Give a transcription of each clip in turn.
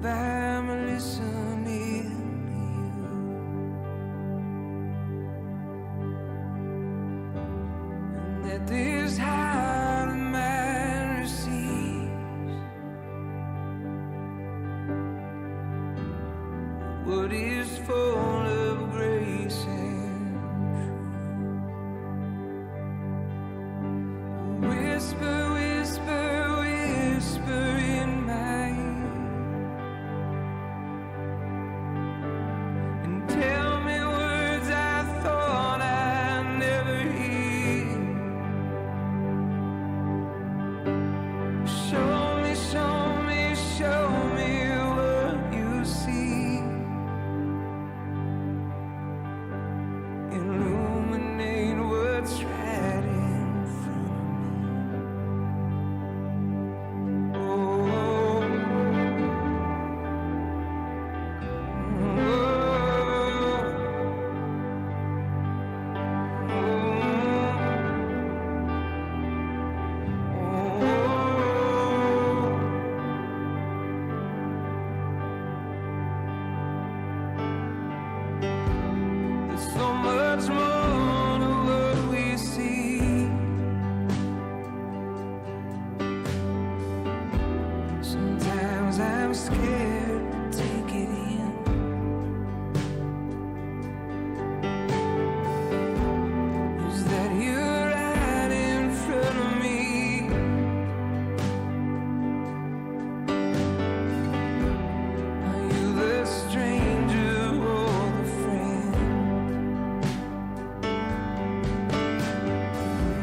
by me listening to you. And that this heart of mine receives what is full of grace and truth. Whisper, whisper, whisper in my ear, and tell me words I thought I'd never hear. Show me, show me, show me what you see. Illuminate what's right in front of me. There's so much more to what we see. Sometimes I'm scared to take it in. Is that you're right in front of me? Are you the stranger or the friend?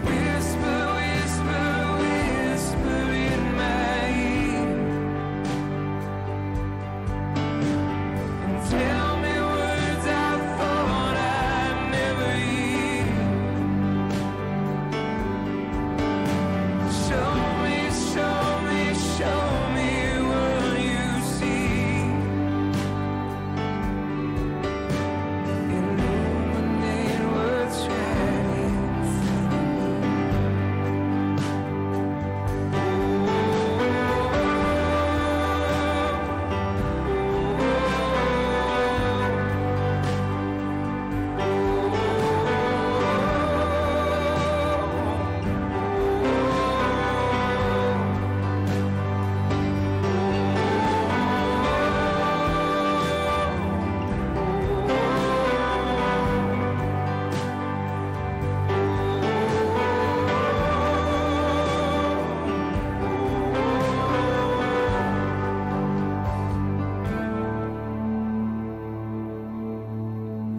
Whisper, whisper, whisper in my ear, and tell me words I thought I'd never hear. Show me, show me, show me what you see. Illuminate what's right in front of me.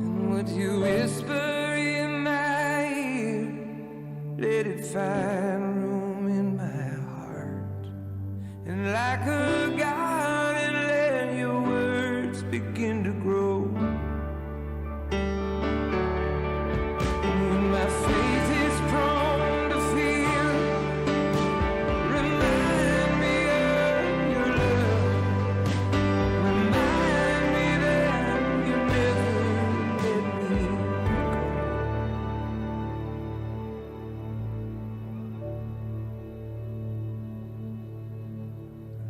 And would you whisper in my ear, let it find room in my heart, and like a garden let your words begin to grow. And when my faith is prone to fear, remind me of your love. Remind me that you never let me go.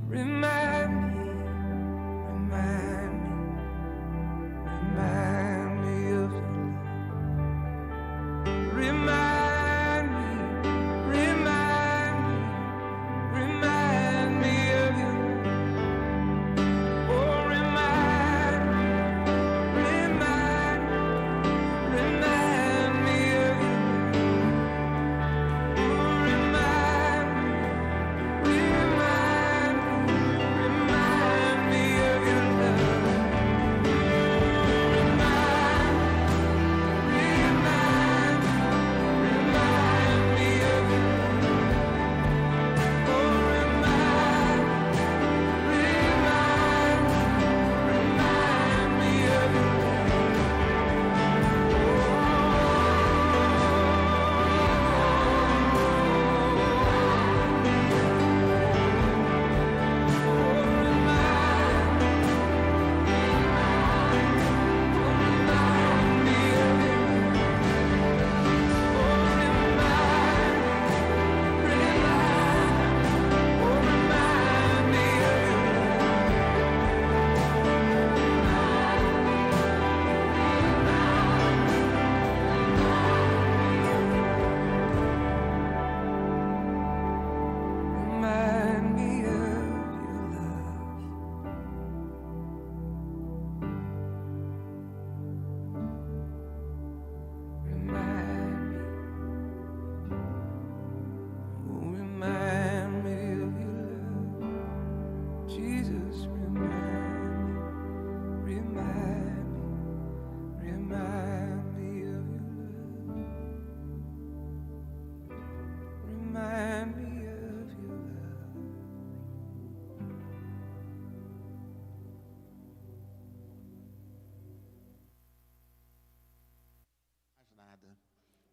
Remind me, remind me, remind me of your love. Remind me, remind me, remind me of your love. Oh, remind me, remind me, remind me of your love. Oh, remind me, remind me,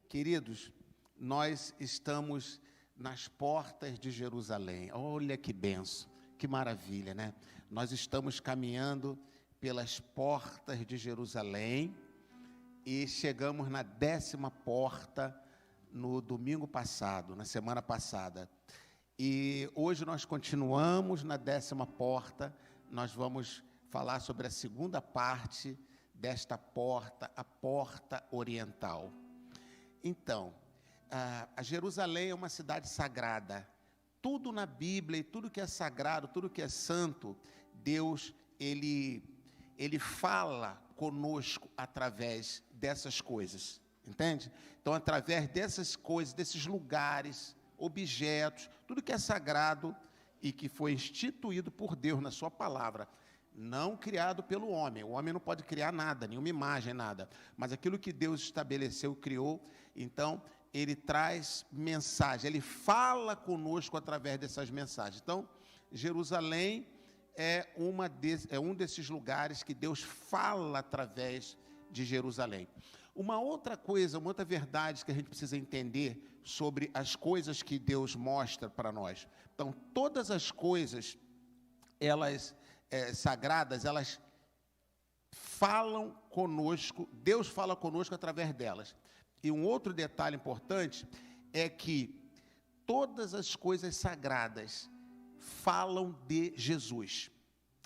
Queridos, nós estamos nas portas de Jerusalém. Olha que benção, que maravilha, né? Nós estamos caminhando pelas portas de Jerusalém e chegamos na 10ª porta no domingo passado, na semana passada. E hoje nós continuamos na 10ª porta, nós vamos falar sobre a segunda parte desta porta, a porta oriental. Então, a Jerusalém é uma cidade sagrada. Tudo na Bíblia e tudo que é sagrado, tudo que é santo, Deus, ele fala conosco através dessas coisas, entende? Então, através dessas coisas, desses lugares, objetos, tudo que é sagrado e que foi instituído por Deus na sua palavra, não criado pelo homem. O homem não pode criar nada, nenhuma imagem, nada. Mas aquilo que Deus estabeleceu, criou, então, ele traz mensagem, ele fala conosco através dessas mensagens. Então, Jerusalém é um desses lugares que Deus fala através de Jerusalém. Uma outra coisa, uma outra verdade que a gente precisa entender sobre as coisas que Deus mostra para nós. Então, todas as coisas, elas sagradas, elas falam conosco, Deus fala conosco através delas. E um outro detalhe importante é que todas as coisas sagradas falam de Jesus.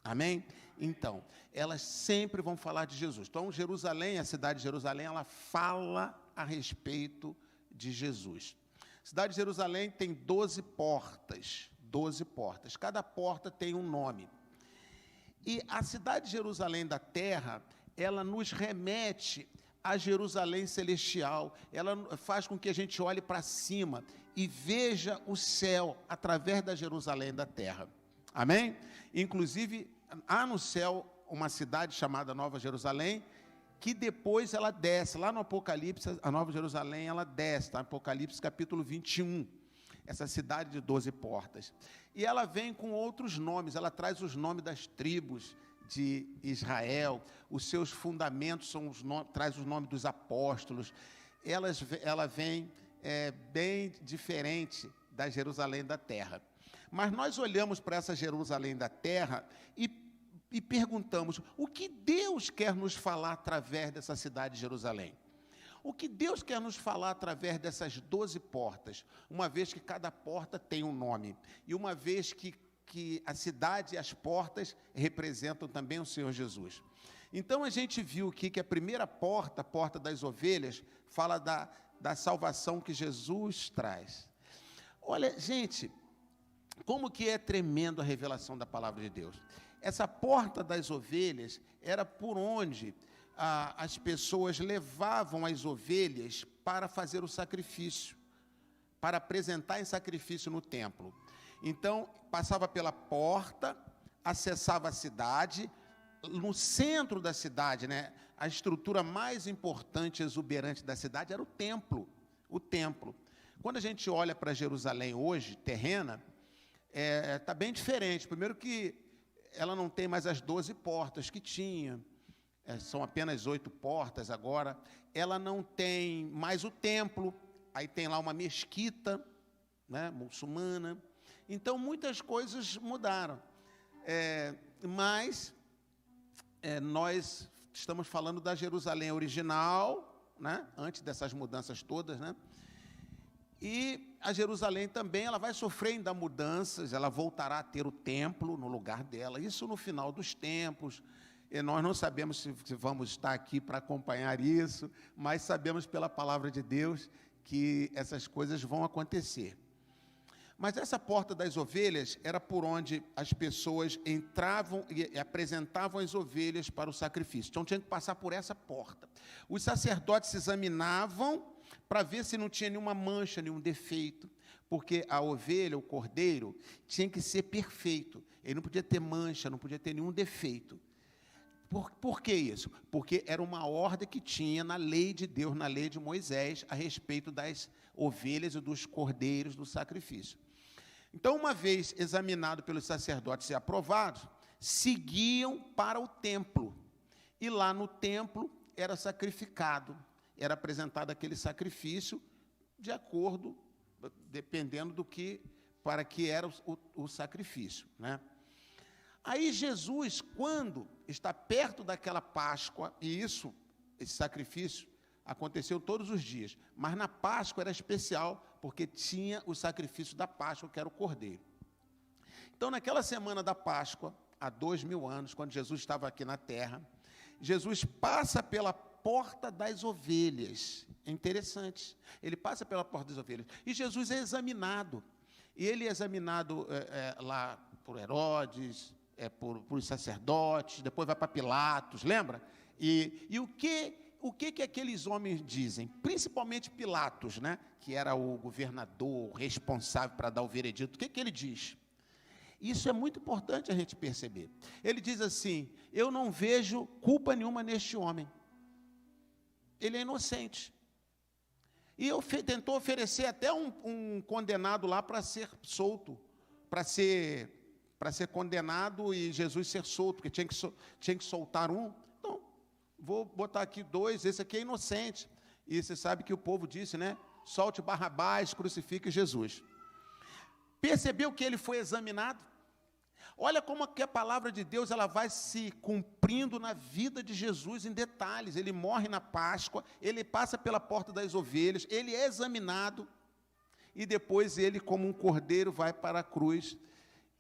Amém? Então, elas sempre vão falar de Jesus. Então, Jerusalém, a cidade de Jerusalém, ela fala a respeito de Jesus. A cidade de Jerusalém tem 12 portas. 12 portas. Cada porta tem um nome. E a cidade de Jerusalém da terra, ela nos remete a Jerusalém celestial. Ela faz com que a gente olhe para cima e veja o céu através da Jerusalém da terra. Amém? Inclusive, há no céu uma cidade chamada Nova Jerusalém, que depois ela desce. Lá no Apocalipse, a Nova Jerusalém, ela desce, tá? Apocalipse capítulo 21. Essa cidade de 12 portas. E ela vem com outros nomes, ela traz os nomes das tribos de Israel, os seus fundamentos traz os nomes dos apóstolos. Ela vem bem diferente da Jerusalém da terra. Mas nós olhamos para essa Jerusalém da terra e perguntamos, o que Deus quer nos falar através dessa cidade de Jerusalém? O que Deus quer nos falar através dessas 12 portas, uma vez que cada porta tem um nome, e uma vez que a cidade e as portas representam também o Senhor Jesus. Então, a gente viu aqui que a primeira porta, a porta das ovelhas, fala da salvação que Jesus traz. Olha, gente, como que é tremendo a revelação da palavra de Deus. Essa porta das ovelhas era por onde as pessoas levavam as ovelhas para fazer o sacrifício, para apresentar em sacrifício no templo. Então, passava pela porta, acessava a cidade. No centro da cidade, né, a estrutura mais importante e exuberante da cidade era o templo. O templo. Quando a gente olha para Jerusalém hoje, terrena, está bem diferente. Primeiro que ela não tem mais as 12 portas que tinha. São apenas 8 portas agora. Ela não tem mais o templo. Aí tem lá uma mesquita, né, muçulmana. Então, muitas coisas mudaram. Mas nós estamos falando da Jerusalém original, né, antes dessas mudanças todas, né? E a Jerusalém também, ela vai sofrer ainda mudanças, ela voltará a ter o templo no lugar dela, isso no final dos tempos. E nós não sabemos se vamos estar aqui para acompanhar isso, mas sabemos pela palavra de Deus que essas coisas vão acontecer. Mas essa porta das ovelhas era por onde as pessoas entravam e apresentavam as ovelhas para o sacrifício. Então, tinha que passar por essa porta. Os sacerdotes examinavam para ver se não tinha nenhuma mancha, nenhum defeito, porque a ovelha, o cordeiro, tinha que ser perfeito. Ele não podia ter mancha, não podia ter nenhum defeito. Por que isso? Porque era uma ordem que tinha na lei de Deus, na lei de Moisés, a respeito das ovelhas e dos cordeiros do sacrifício. Então, uma vez examinado pelos sacerdotes e aprovados, seguiam para o templo. E lá no templo era sacrificado. era apresentado aquele sacrifício de acordo, dependendo do que, para que era o sacrifício, né? Aí Jesus, quando está perto daquela Páscoa, e esse sacrifício aconteceu todos os dias, mas na Páscoa era especial, porque tinha o sacrifício da Páscoa, que era o cordeiro. Então, naquela semana da Páscoa, há 2000 anos, quando Jesus estava aqui na terra, Jesus passa pela porta das ovelhas. É interessante. Ele passa pela porta das ovelhas. E Jesus é examinado. E ele é examinado lá por Herodes, por os sacerdotes, depois vai para Pilatos, lembra? E o que aqueles homens dizem? Principalmente Pilatos, né? Que era o governador responsável para dar o veredito. O que ele diz? Isso é muito importante a gente perceber. Ele diz assim: eu não vejo culpa nenhuma neste homem. Ele é inocente. E tentou oferecer até um condenado lá para ser solto, para ser condenado e Jesus ser solto, porque tinha que soltar um. Então, vou botar aqui 2, esse aqui é inocente. E você sabe que o povo disse, né? Solte Barrabás, crucifique Jesus. Percebeu que ele foi examinado? Olha como que a palavra de Deus ela vai se cumprindo na vida de Jesus em detalhes. Ele morre na Páscoa, ele passa pela porta das ovelhas, ele é examinado, e depois ele, como um cordeiro, vai para a cruz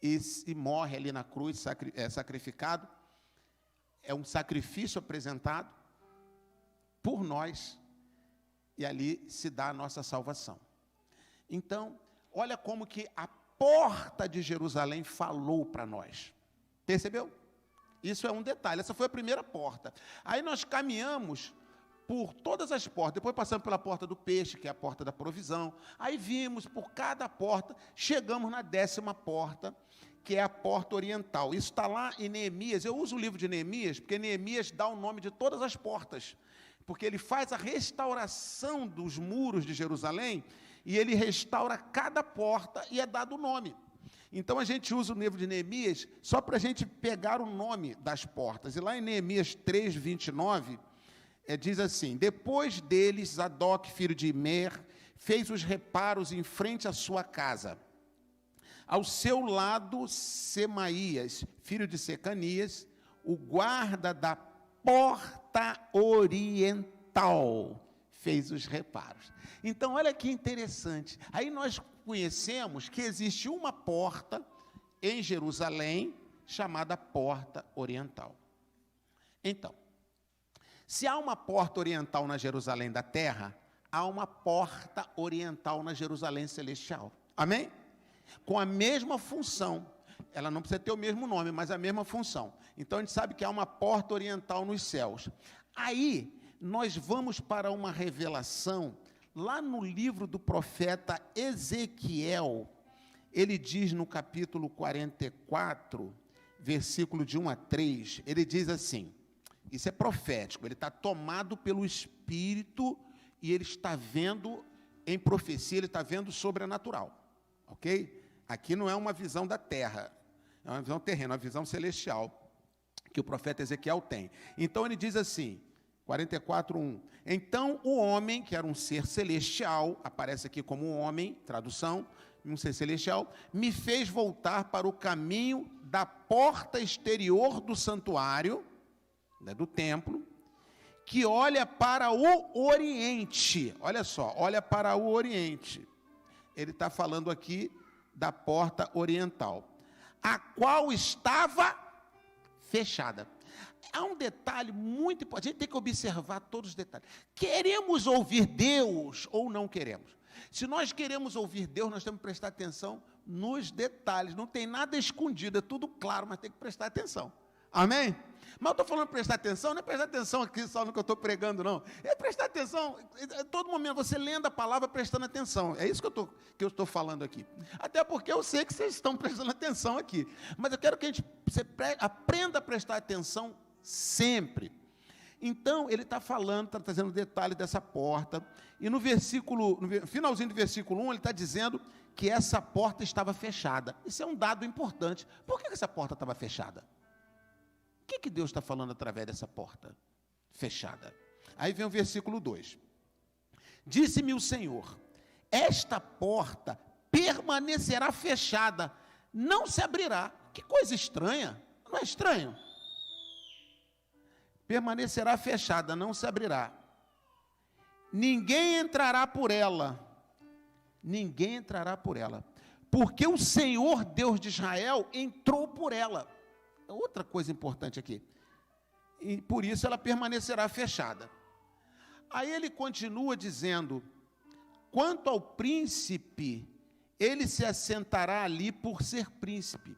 e morre ali na cruz, sacrificado. É um sacrifício apresentado por nós, e ali se dá a nossa salvação. Então, olha como que a porta de Jerusalém falou para nós. Percebeu? Isso é um detalhe. Essa foi a primeira porta. Aí nós caminhamos por todas as portas. Depois passamos pela porta do peixe, que é a porta da provisão. Aí vimos por cada porta, chegamos na 10ª porta, que é a porta oriental. Isso está lá em Neemias. Eu uso o livro de Neemias, porque Neemias dá o nome de todas as portas. Porque ele faz a restauração dos muros de Jerusalém, e ele restaura cada porta e é dado o nome. Então, a gente usa o livro de Neemias só para a gente pegar o nome das portas. E lá em Neemias 3, 29, diz assim: depois deles, Zadok, filho de Imer, fez os reparos em frente à sua casa. Ao seu lado, Semaías, filho de Secanias, o guarda da porta oriental, fez os reparos. Então, olha que interessante. Aí nós conhecemos que existe uma porta em Jerusalém chamada Porta Oriental. Então, se há uma porta oriental na Jerusalém da terra, há uma porta oriental na Jerusalém celestial. Amém? Com a mesma função. Ela não precisa ter o mesmo nome, mas a mesma função. Então, a gente sabe que há uma porta oriental nos céus. Aí, nós vamos para uma revelação, lá no livro do profeta Ezequiel. Ele diz no capítulo 44, versículo de 1 a 3, ele diz assim, isso é profético, ele está tomado pelo Espírito, e ele está vendo em profecia, ele está vendo sobrenatural, ok? Aqui não é uma visão da terra, é uma visão terrena, uma visão celestial, que o profeta Ezequiel tem. Então ele diz assim, 44:1. Então o homem, que era um ser celestial, aparece aqui como um homem, tradução, um ser celestial, me fez voltar para o caminho da porta exterior do santuário, né, do templo, que olha para o oriente. Olha só, olha para o oriente. Ele está falando aqui da porta oriental, a qual estava fechada. Há um detalhe muito importante, a gente tem que observar todos os detalhes. Queremos ouvir Deus ou não queremos? Se nós queremos ouvir Deus, nós temos que prestar atenção nos detalhes. Não tem nada escondido, é tudo claro, mas tem que prestar atenção. Amém? Mas eu estou falando de prestar atenção, não é prestar atenção aqui só no que eu estou pregando, não. É prestar atenção, todo momento, você lendo a palavra, prestando atenção. É isso que eu estou falando aqui. Até porque eu sei que vocês estão prestando atenção aqui. Mas eu quero que você aprenda a prestar atenção sempre. Então, ele está falando, está trazendo detalhe dessa porta, e no finalzinho do versículo 1, ele está dizendo que essa porta estava fechada. Isso é um dado importante. Por que essa porta estava fechada? O que Deus está falando através dessa porta fechada? Aí vem o versículo 2. Disse-me o Senhor: esta porta permanecerá fechada, não se abrirá. Que coisa estranha, não é estranho? Permanecerá fechada, não se abrirá. Ninguém entrará por ela. Ninguém entrará por ela. Porque o Senhor Deus de Israel entrou por ela. Outra coisa importante aqui. E por isso ela permanecerá fechada. Aí ele continua dizendo: quanto ao príncipe, ele se assentará ali por ser príncipe.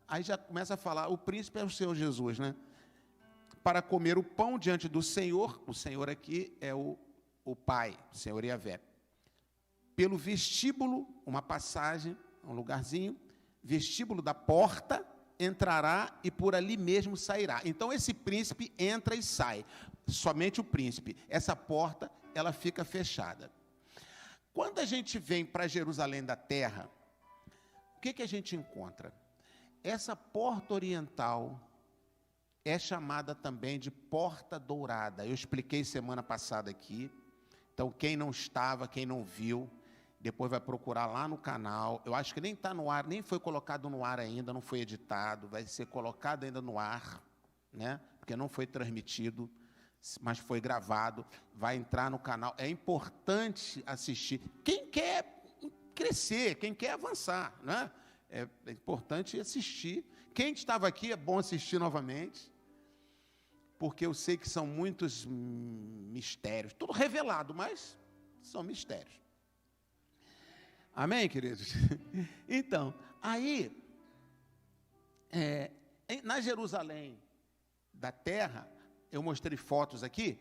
Aí já começa a falar, o príncipe é o Senhor Jesus, né? Para comer o pão diante do Senhor, o Senhor aqui é o Pai, o Senhor Yahvé. Pelo vestíbulo, uma passagem, um lugarzinho, vestíbulo da porta, entrará e por ali mesmo sairá. Então esse príncipe entra e sai, somente o príncipe. Essa porta, ela fica fechada. Quando a gente vem para Jerusalém da terra, o que a gente encontra? Essa porta oriental é chamada também de porta dourada. Eu expliquei semana passada aqui. Então, quem não estava, quem não viu, depois vai procurar lá no canal. Eu acho que nem está no ar, nem foi colocado no ar ainda, não foi editado, vai ser colocado ainda no ar, né? Porque não foi transmitido, mas foi gravado, vai entrar no canal. É importante assistir. Quem quer crescer, quem quer avançar, né? É importante assistir. Quem estava aqui, é bom assistir novamente, porque eu sei que são muitos mistérios, tudo revelado, mas são mistérios. Amém, queridos? Então, aí, na Jerusalém da terra, eu mostrei fotos aqui,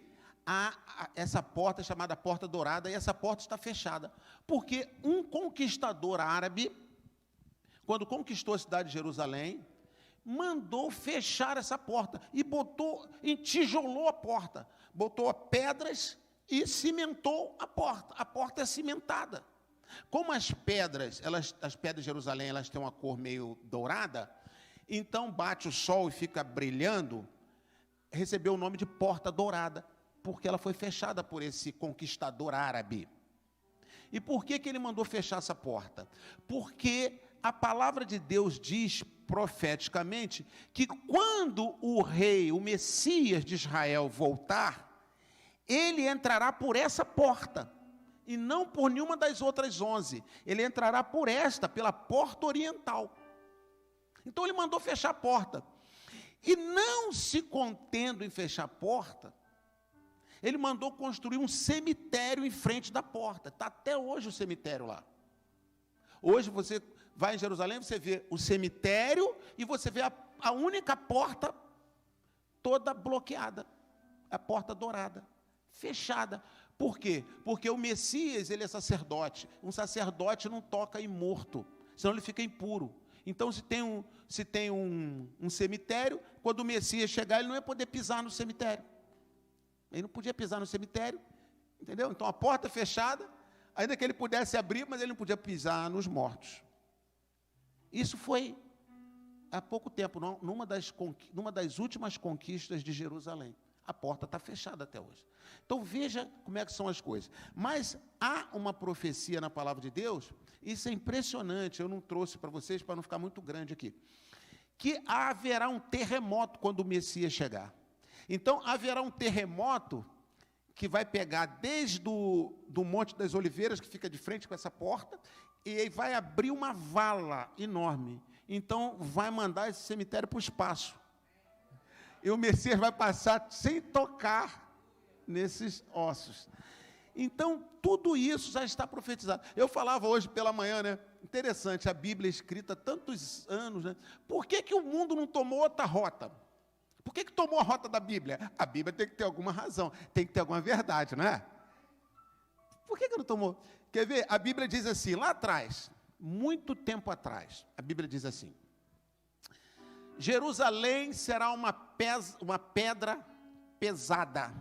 essa porta é chamada Porta Dourada, e essa porta está fechada, porque um conquistador árabe, quando conquistou a cidade de Jerusalém, mandou fechar essa porta, e entijolou a porta, botou pedras e cimentou a porta é cimentada. Como as pedras de Jerusalém, elas têm uma cor meio dourada, então bate o sol e fica brilhando, recebeu o nome de Porta Dourada, porque ela foi fechada por esse conquistador árabe. E por que ele mandou fechar essa porta? Porque a palavra de Deus diz profeticamente que quando o rei, o Messias de Israel voltar, ele entrará por essa porta, e não por nenhuma das outras 11, ele entrará por esta, pela porta oriental. Então ele mandou fechar a porta, e não se contendo em fechar a porta, ele mandou construir um cemitério em frente da porta. Está até hoje o cemitério lá. Hoje você vai em Jerusalém, você vê o cemitério e você vê a única porta toda bloqueada, a porta dourada, fechada. Por quê? Porque o Messias, ele é sacerdote. Um sacerdote não toca em morto, senão ele fica impuro. Então, se tem um cemitério, quando o Messias chegar, ele não ia poder pisar no cemitério. Ele não podia pisar no cemitério, entendeu? Então, a porta fechada, ainda que ele pudesse abrir, mas ele não podia pisar nos mortos. Isso foi há pouco tempo, numa das últimas conquistas de Jerusalém. A porta está fechada até hoje. Então, veja como é que são as coisas. Mas há uma profecia na palavra de Deus, isso é impressionante, eu não trouxe para vocês, para não ficar muito grande aqui, que haverá um terremoto quando o Messias chegar. Então, haverá um terremoto que vai pegar desde do Monte das Oliveiras, que fica de frente com essa porta, e vai abrir uma vala enorme. Então, vai mandar esse cemitério para o espaço. E o Messias vai passar sem tocar nesses ossos. Então, tudo isso já está profetizado. Eu falava hoje pela manhã, né? Interessante, a Bíblia é escrita há tantos anos, né? Por que o mundo não tomou outra rota? Por que tomou a rota da Bíblia? A Bíblia tem que ter alguma razão, tem que ter alguma verdade, não é? Por que não tomou? Quer ver? A Bíblia diz assim, lá atrás, muito tempo atrás, a Bíblia diz assim: Jerusalém será uma pedra pesada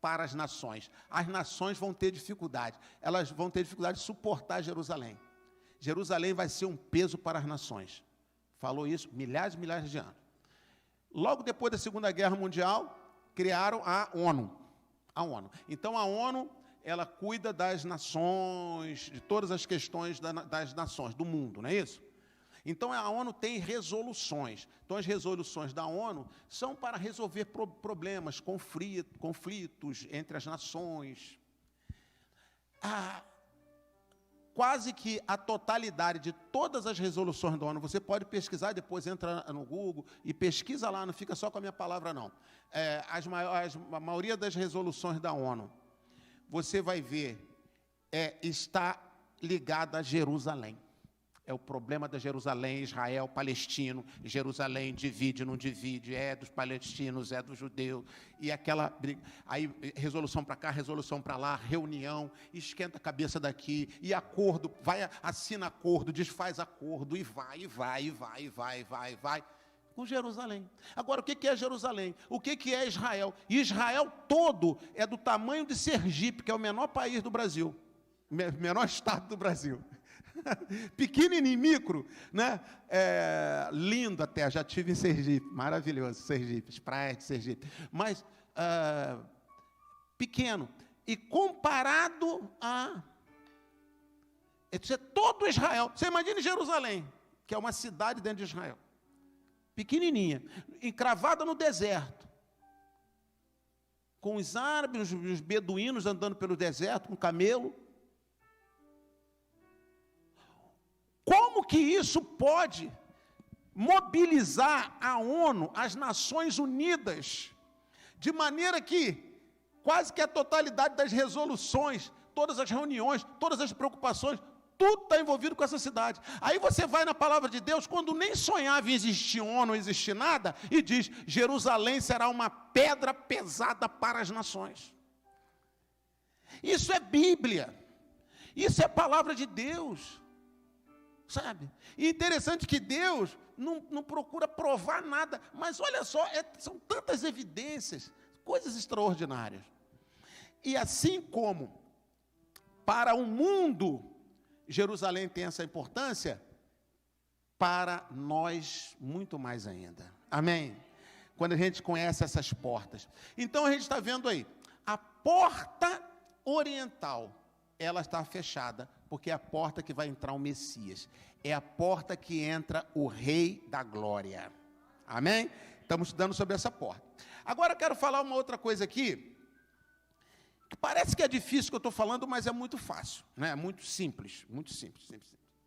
para as nações. As nações vão ter dificuldade. Elas vão ter dificuldade de suportar Jerusalém. Jerusalém vai ser um peso para as nações. Falou isso milhares e milhares de anos. Logo depois da Segunda Guerra Mundial, criaram a ONU. Então, a ONU ela cuida das nações, de todas as questões das nações, do mundo, não é isso? Então, a ONU tem resoluções. Então, as resoluções da ONU são para resolver problemas, conflitos entre as nações. Quase que a totalidade de todas as resoluções da ONU, você pode pesquisar, depois entra no Google e pesquisa lá, não fica só com a minha palavra, não. A maioria das resoluções da ONU, você vai ver, está ligada a Jerusalém. É o problema da Jerusalém, Israel, palestino, Jerusalém divide, não divide, é dos palestinos, é dos judeus, e aquela briga. Aí, resolução para cá, resolução para lá, reunião, esquenta a cabeça daqui, e acordo, assina acordo, desfaz acordo, e vai, com Jerusalém. Agora, o que é Jerusalém? O que é Israel? Israel todo é do tamanho de Sergipe, que é o menor país do Brasil, menor estado do Brasil. Pequenininho, micro, né? Lindo até, já estive em Sergipe, maravilhoso, Sergipe, as praias de Sergipe, mas pequeno, e comparado a todo Israel. Você imagina Jerusalém, que é uma cidade dentro de Israel, pequenininha, encravada no deserto, com os árabes, os beduínos andando pelo deserto, com camelo. Como que isso pode mobilizar a ONU, as Nações Unidas, de maneira que quase que a totalidade das resoluções, todas as reuniões, todas as preocupações, tudo está envolvido com essa cidade. Aí você vai na palavra de Deus, quando nem sonhava em existir ONU, não existir nada, e diz, Jerusalém será uma pedra pesada para as nações. Isso é Bíblia, isso é palavra de Deus. Sabe? E interessante que Deus não procura provar nada, mas olha só, são tantas evidências, coisas extraordinárias. E assim como para o mundo, Jerusalém tem essa importância, para nós muito mais ainda. Amém? Quando a gente conhece essas portas. Então a gente está vendo aí, a porta oriental, ela está fechada, porque é a porta que vai entrar o Messias. É a porta que entra o Rei da Glória. Amém? Estamos estudando sobre essa porta. Agora eu quero falar uma outra coisa aqui, que parece que é difícil que eu estou falando, mas é muito fácil, né? É muito simples,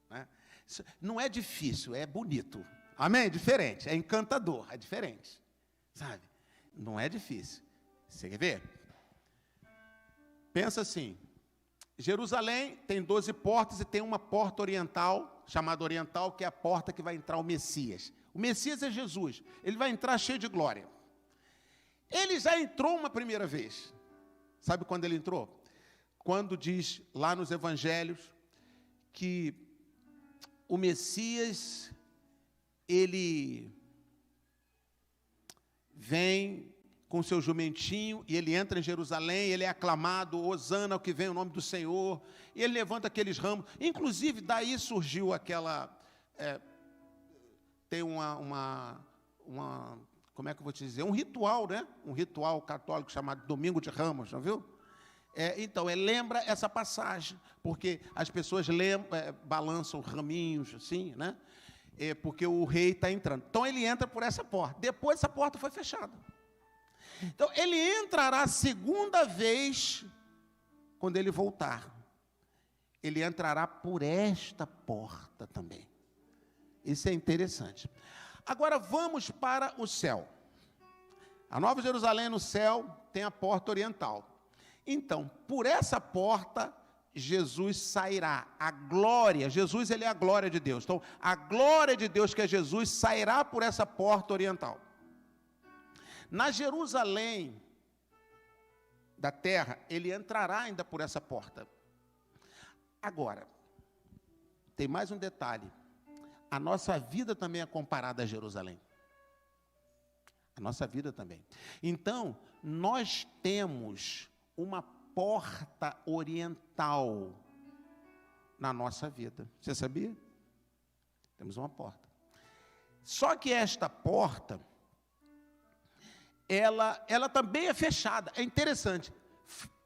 né? Não é difícil, é bonito. Amém? É diferente, é encantador, é diferente. Sabe? Não é difícil. Você quer ver? Pensa assim, Jerusalém tem 12 portas e tem uma porta oriental, chamada oriental, que é a porta que vai entrar o Messias. O Messias é Jesus, ele vai entrar cheio de glória. Ele já entrou uma primeira vez. Sabe quando ele entrou? Quando diz lá nos evangelhos que o Messias, ele vem com seu jumentinho, e ele entra em Jerusalém, ele é aclamado, Hosana, ao que vem o nome do Senhor, e ele levanta aqueles ramos, inclusive daí surgiu aquela, tem como é que eu vou te dizer, um ritual, né? Um ritual católico chamado Domingo de Ramos, já viu? Então, lembra essa passagem, porque as pessoas balançam raminhos, assim, né? Porque o rei está entrando. Então, ele entra por essa porta, depois essa porta foi fechada. Então, ele entrará a segunda vez, quando ele voltar. Ele entrará por esta porta também. Isso é interessante. Agora, vamos para o céu. A Nova Jerusalém no céu tem a porta oriental. Então, por essa porta, Jesus sairá. A glória, Jesus, ele é a glória de Deus. Então, a glória de Deus, que é Jesus, sairá por essa porta oriental. Na Jerusalém da terra, ele entrará ainda por essa porta. Agora, tem mais um detalhe. A nossa vida também é comparada a Jerusalém. A nossa vida também. Então, nós temos uma porta oriental na nossa vida. Você sabia? Temos uma porta. Só que esta porta, ela também é fechada. É interessante.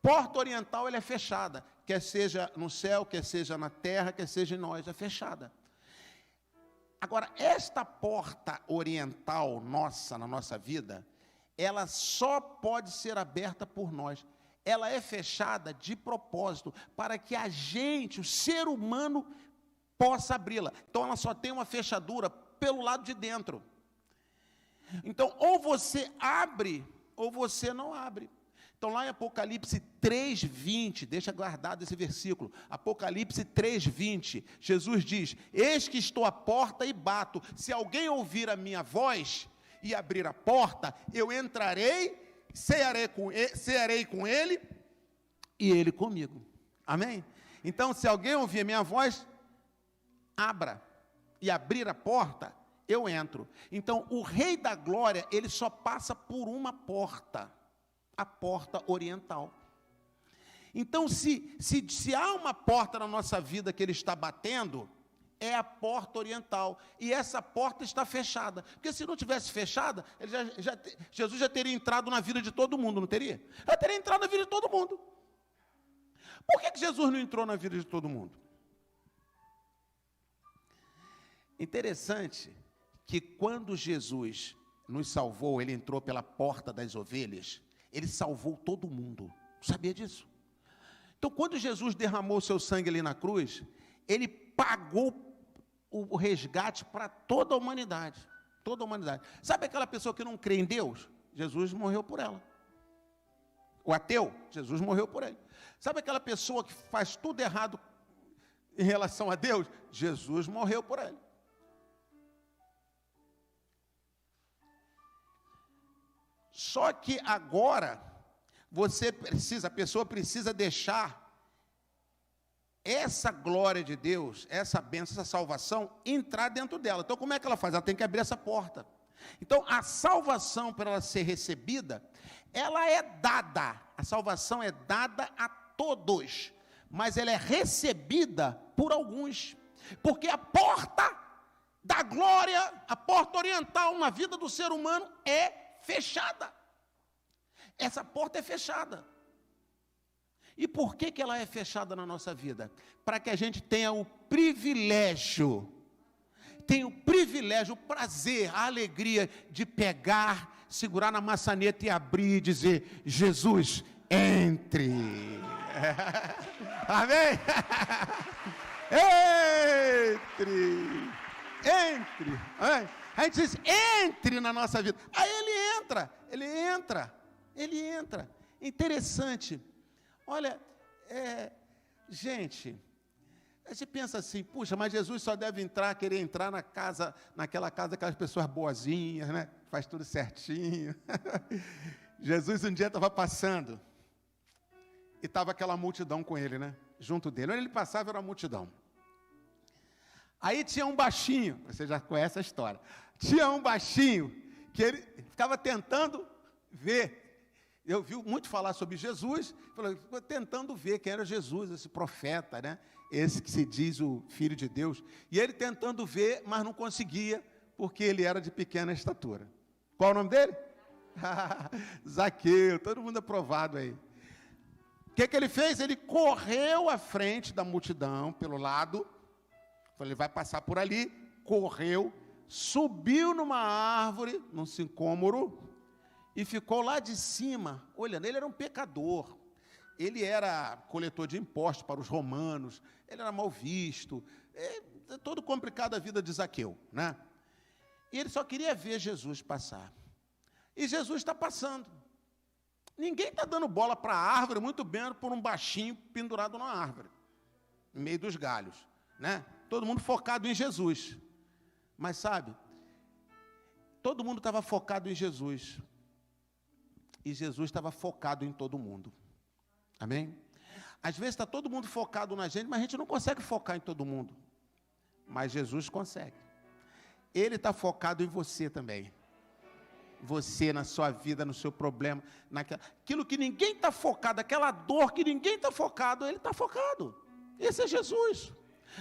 Porta oriental, ela é fechada. Quer seja no céu, quer seja na terra, quer seja em nós, é fechada. Agora, esta porta oriental nossa, na nossa vida, ela só pode ser aberta por nós. Ela é fechada de propósito, para que a gente, o ser humano, possa abri-la. Então, ela só tem uma fechadura pelo lado de dentro. Então, ou você abre, ou você não abre. Então, lá em Apocalipse 3:20, deixa guardado esse versículo, Apocalipse 3:20, Jesus diz: eis que estou à porta e bato, se alguém ouvir a minha voz e abrir a porta, eu entrarei, cearei com ele e ele comigo. Amém? Então, se alguém ouvir a minha voz, abra, e abrir a porta, eu entro. Então, o Rei da Glória, ele só passa por uma porta, a porta oriental. Então, se há uma porta na nossa vida que ele está batendo, é a porta oriental, e essa porta está fechada, porque se não tivesse fechada, Jesus já teria entrado na vida de todo mundo, não teria? Já teria entrado na vida de todo mundo. Por que Jesus não entrou na vida de todo mundo? Interessante que quando Jesus nos salvou, ele entrou pela porta das ovelhas, ele salvou todo mundo. Sabia disso? Então, quando Jesus derramou seu sangue ali na cruz, ele pagou o resgate para toda a humanidade. Toda a humanidade. Sabe aquela pessoa que não crê em Deus? Jesus morreu por ela. O ateu? Jesus morreu por ele. Sabe aquela pessoa que faz tudo errado em relação a Deus? Jesus morreu por ele. Só que agora, a pessoa precisa deixar essa glória de Deus, essa bênção, essa salvação, entrar dentro dela. Então, como é que ela faz? Ela tem que abrir essa porta. Então, a salvação, para ela ser recebida, ela é dada. A salvação é dada a todos, mas ela é recebida por alguns. Porque a porta da glória, a porta oriental na vida do ser humano é fechada. Essa porta é fechada. E por que ela é fechada na nossa vida? Para que a gente tenha o privilégio, o prazer, a alegria de pegar, segurar na maçaneta e abrir e dizer: Jesus, entre. Amém? Entre. Amém? A gente diz: entre na nossa vida. Aí ele entra. Interessante. Olha, gente, a gente pensa assim: puxa, mas Jesus só deve querer entrar naquela casa daquelas pessoas boazinhas, né? Faz tudo certinho. Jesus um dia estava passando, e estava aquela multidão com ele, né? Junto dele. Onde ele passava era uma multidão. Aí tinha um baixinho, você já conhece a história. Tinha um baixinho que ele ficava tentando ver. Eu vi muito falar sobre Jesus, tentando ver quem era Jesus, esse profeta, né? Esse que se diz o Filho de Deus. E ele tentando ver, mas não conseguia, porque ele era de pequena estatura. Qual o nome dele? Zaqueu, todo mundo aprovado aí. O que ele fez? Ele correu à frente da multidão, pelo lado, falou: ele vai passar por ali, correu, subiu numa árvore, num sicômoro, e ficou lá de cima, olhando. Ele era um pecador, ele era coletor de impostos para os romanos, ele era mal visto, todo complicado a vida de Zaqueu, né? E ele só queria ver Jesus passar. E Jesus está passando. Ninguém está dando bola para a árvore, muito bem por um baixinho pendurado na árvore, no meio dos galhos, né? Todo mundo focado em Jesus. Mas sabe, todo mundo estava focado em Jesus. E Jesus estava focado em todo mundo. Amém? Às vezes está todo mundo focado na gente, mas a gente não consegue focar em todo mundo. Mas Jesus consegue. Ele está focado em você também. Você, na sua vida, no seu problema, aquilo que ninguém está focado, aquela dor que ninguém está focado, ele está focado. Esse é Jesus.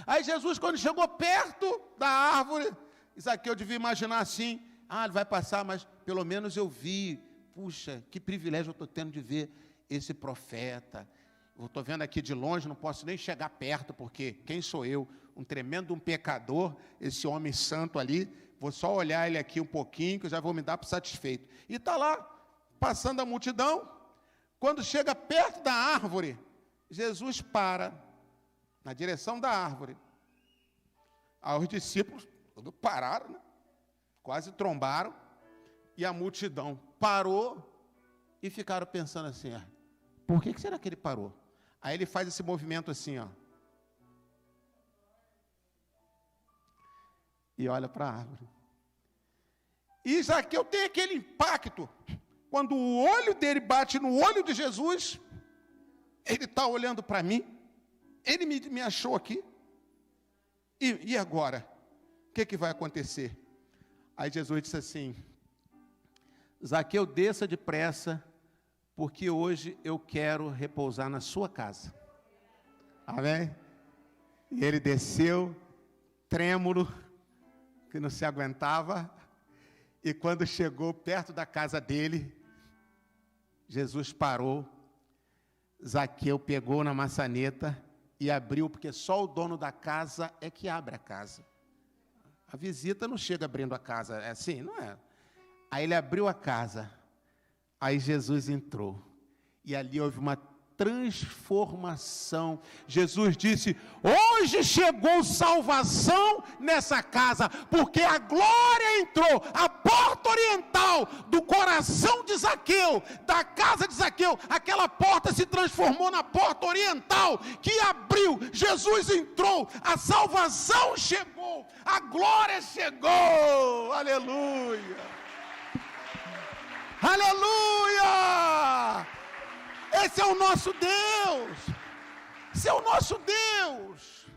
Aí Jesus, quando chegou perto da árvore, Zaqueu devia imaginar assim: ele vai passar, mas pelo menos eu vi. Puxa, que privilégio eu estou tendo de ver esse profeta. Eu estou vendo aqui de longe, não posso nem chegar perto, porque quem sou eu? Um tremendo pecador, esse homem santo ali. Vou só olhar ele aqui um pouquinho, que eu já vou me dar por satisfeito. E está lá, passando a multidão. Quando chega perto da árvore, Jesus para, na direção da árvore. Aí os discípulos todos pararam, né? Quase trombaram. E a multidão parou e ficaram pensando assim, por que será que ele parou? Aí ele faz esse movimento assim, ó. E olha para a árvore. E Zaqueu tem aquele impacto. Quando o olho dele bate no olho de Jesus, ele está olhando para mim. Ele me achou aqui. E agora? O que vai acontecer? Aí Jesus disse assim, Zaqueu, desça depressa, porque hoje eu quero repousar na sua casa. Amém? E ele desceu, trêmulo, que não se aguentava, e quando chegou perto da casa dele, Jesus parou, Zaqueu pegou na maçaneta e abriu, porque só o dono da casa é que abre a casa. A visita não chega abrindo a casa, é assim, não é? Aí ele abriu a casa, aí Jesus entrou, e ali houve uma transformação. Jesus disse, hoje chegou salvação nessa casa, porque a glória entrou, a porta oriental do coração de Zaqueu, da casa de Zaqueu, aquela porta se transformou na porta oriental, que abriu, Jesus entrou, a salvação chegou, a glória chegou, aleluia. Aleluia! Esse é o nosso Deus. Esse é o nosso Deus.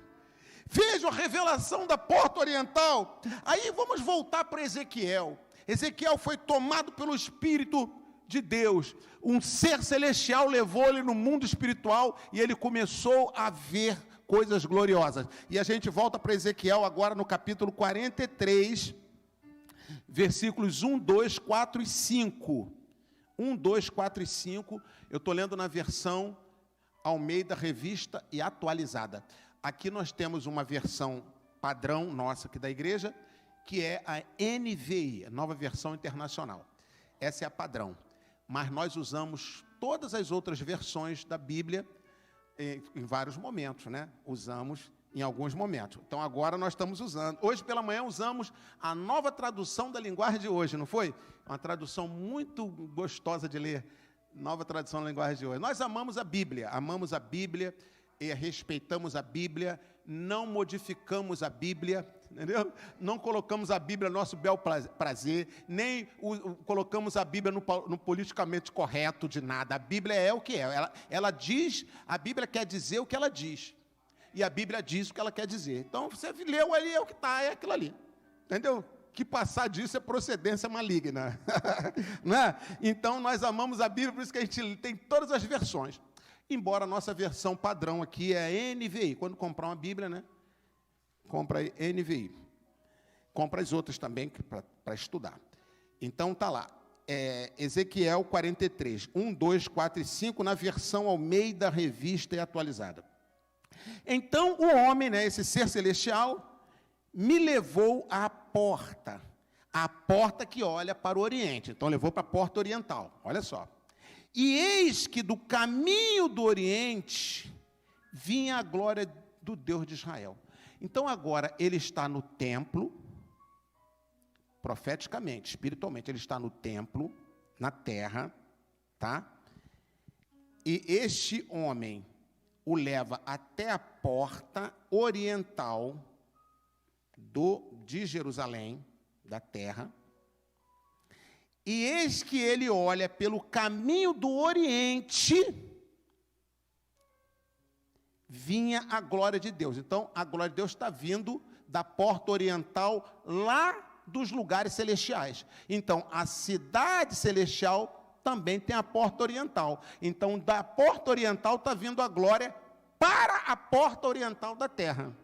Veja a revelação da porta oriental. Aí vamos voltar para Ezequiel. Ezequiel foi tomado pelo Espírito de Deus. Um ser celestial levou ele no mundo espiritual e ele começou a ver coisas gloriosas. E a gente volta para Ezequiel agora no capítulo 43, versículos 1, 2, 4 e 5. 1, 2, 4 e 5. Eu estou lendo na versão Almeida, Revista e Atualizada. Aqui nós temos uma versão padrão nossa aqui da igreja, que é a NVI, a Nova Versão Internacional. Essa é a padrão. Mas nós usamos todas as outras versões da Bíblia em vários momentos, né? Usamos em alguns momentos. Então, agora nós estamos usando. Hoje pela manhã usamos a nova tradução da linguagem de hoje, não foi? Uma tradução muito gostosa de ler. Nova tradução da linguagem de hoje. Nós amamos a Bíblia e respeitamos a Bíblia, não modificamos a Bíblia, entendeu? Não colocamos a Bíblia no nosso bel prazer, nem colocamos a Bíblia no politicamente correto de nada. A Bíblia é o que é. Ela diz, a Bíblia quer dizer o que ela diz. E a Bíblia diz o que ela quer dizer. Então, você leu ali, é o que está, é aquilo ali. Entendeu? Que passar disso é procedência maligna. Não é? Então, nós amamos a Bíblia, por isso que a gente tem todas as versões. Embora a nossa versão padrão aqui é a NVI. Quando comprar uma Bíblia, né? Compra a NVI. Compra as outras também para estudar. Então, está lá. Ezequiel 43, 1, 2, 4 e 5, na versão Almeida, Revista e Atualizada. Então, o homem, né, esse ser celestial, me levou à porta que olha para o Oriente. Então, levou para a porta oriental, olha só. E eis que do caminho do Oriente vinha a glória do Deus de Israel. Então, agora, ele está no templo, profeticamente, espiritualmente, ele está no templo, na terra, tá? E este homem o leva até a porta oriental de Jerusalém, da terra, e eis que ele olha pelo caminho do Oriente, vinha a glória de Deus. Então, a glória de Deus está vindo da porta oriental, lá dos lugares celestiais. Então, a cidade celestial também tem a porta oriental. Então, da porta oriental está vindo a glória para a porta oriental da terra.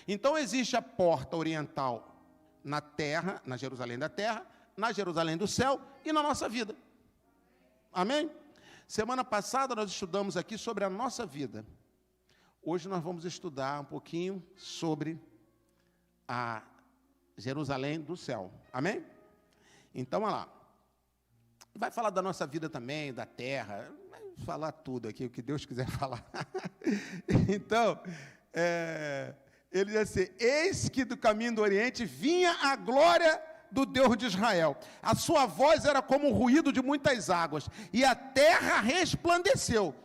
Então, existe a porta oriental na terra, na Jerusalém da terra, na Jerusalém do céu e na nossa vida. Amém? Semana passada nós estudamos aqui sobre a nossa vida. Hoje nós vamos estudar um pouquinho sobre a Jerusalém do céu. Amém? Então, olha lá. Vai falar da nossa vida também, da terra. Vai falar tudo aqui, o que Deus quiser falar. Então, ele diz assim: eis que do caminho do Oriente vinha a glória do Deus de Israel. A sua voz era como o ruído de muitas águas, e a terra resplandeceu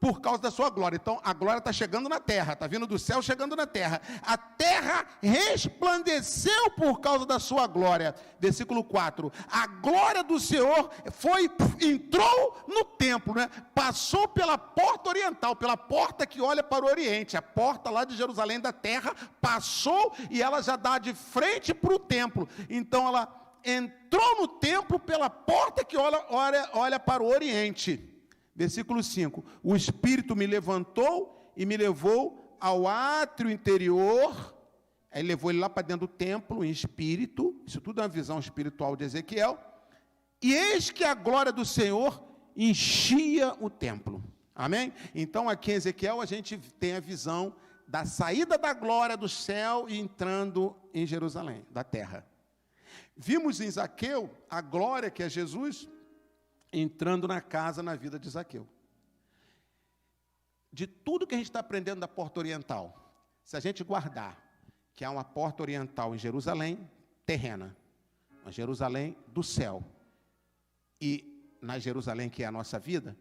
por causa da sua glória. Então, a glória está chegando na terra, está vindo do céu, chegando na terra. A terra resplandeceu por causa da sua glória. Versículo 4. A glória do Senhor entrou no templo, né? Passou pela porta oriental, pela porta que olha para o Oriente, a porta lá de Jerusalém da terra, passou e ela já dá de frente para o templo. Então, ela entrou no templo pela porta que olha para o Oriente. Versículo 5, o Espírito me levantou e me levou ao átrio interior, aí levou ele lá para dentro do templo, em espírito, isso tudo é uma visão espiritual de Ezequiel, e eis que a glória do Senhor enchia o templo, amém? Então aqui em Ezequiel a gente tem a visão da saída da glória do céu e entrando em Jerusalém, da terra. Vimos em Zaqueu a glória que é Jesus, entrando na casa, na vida de Zaqueu. De tudo que a gente está aprendendo da porta oriental, se a gente guardar que há uma porta oriental em Jerusalém, terrena, uma Jerusalém do céu, e na Jerusalém que é a nossa vida,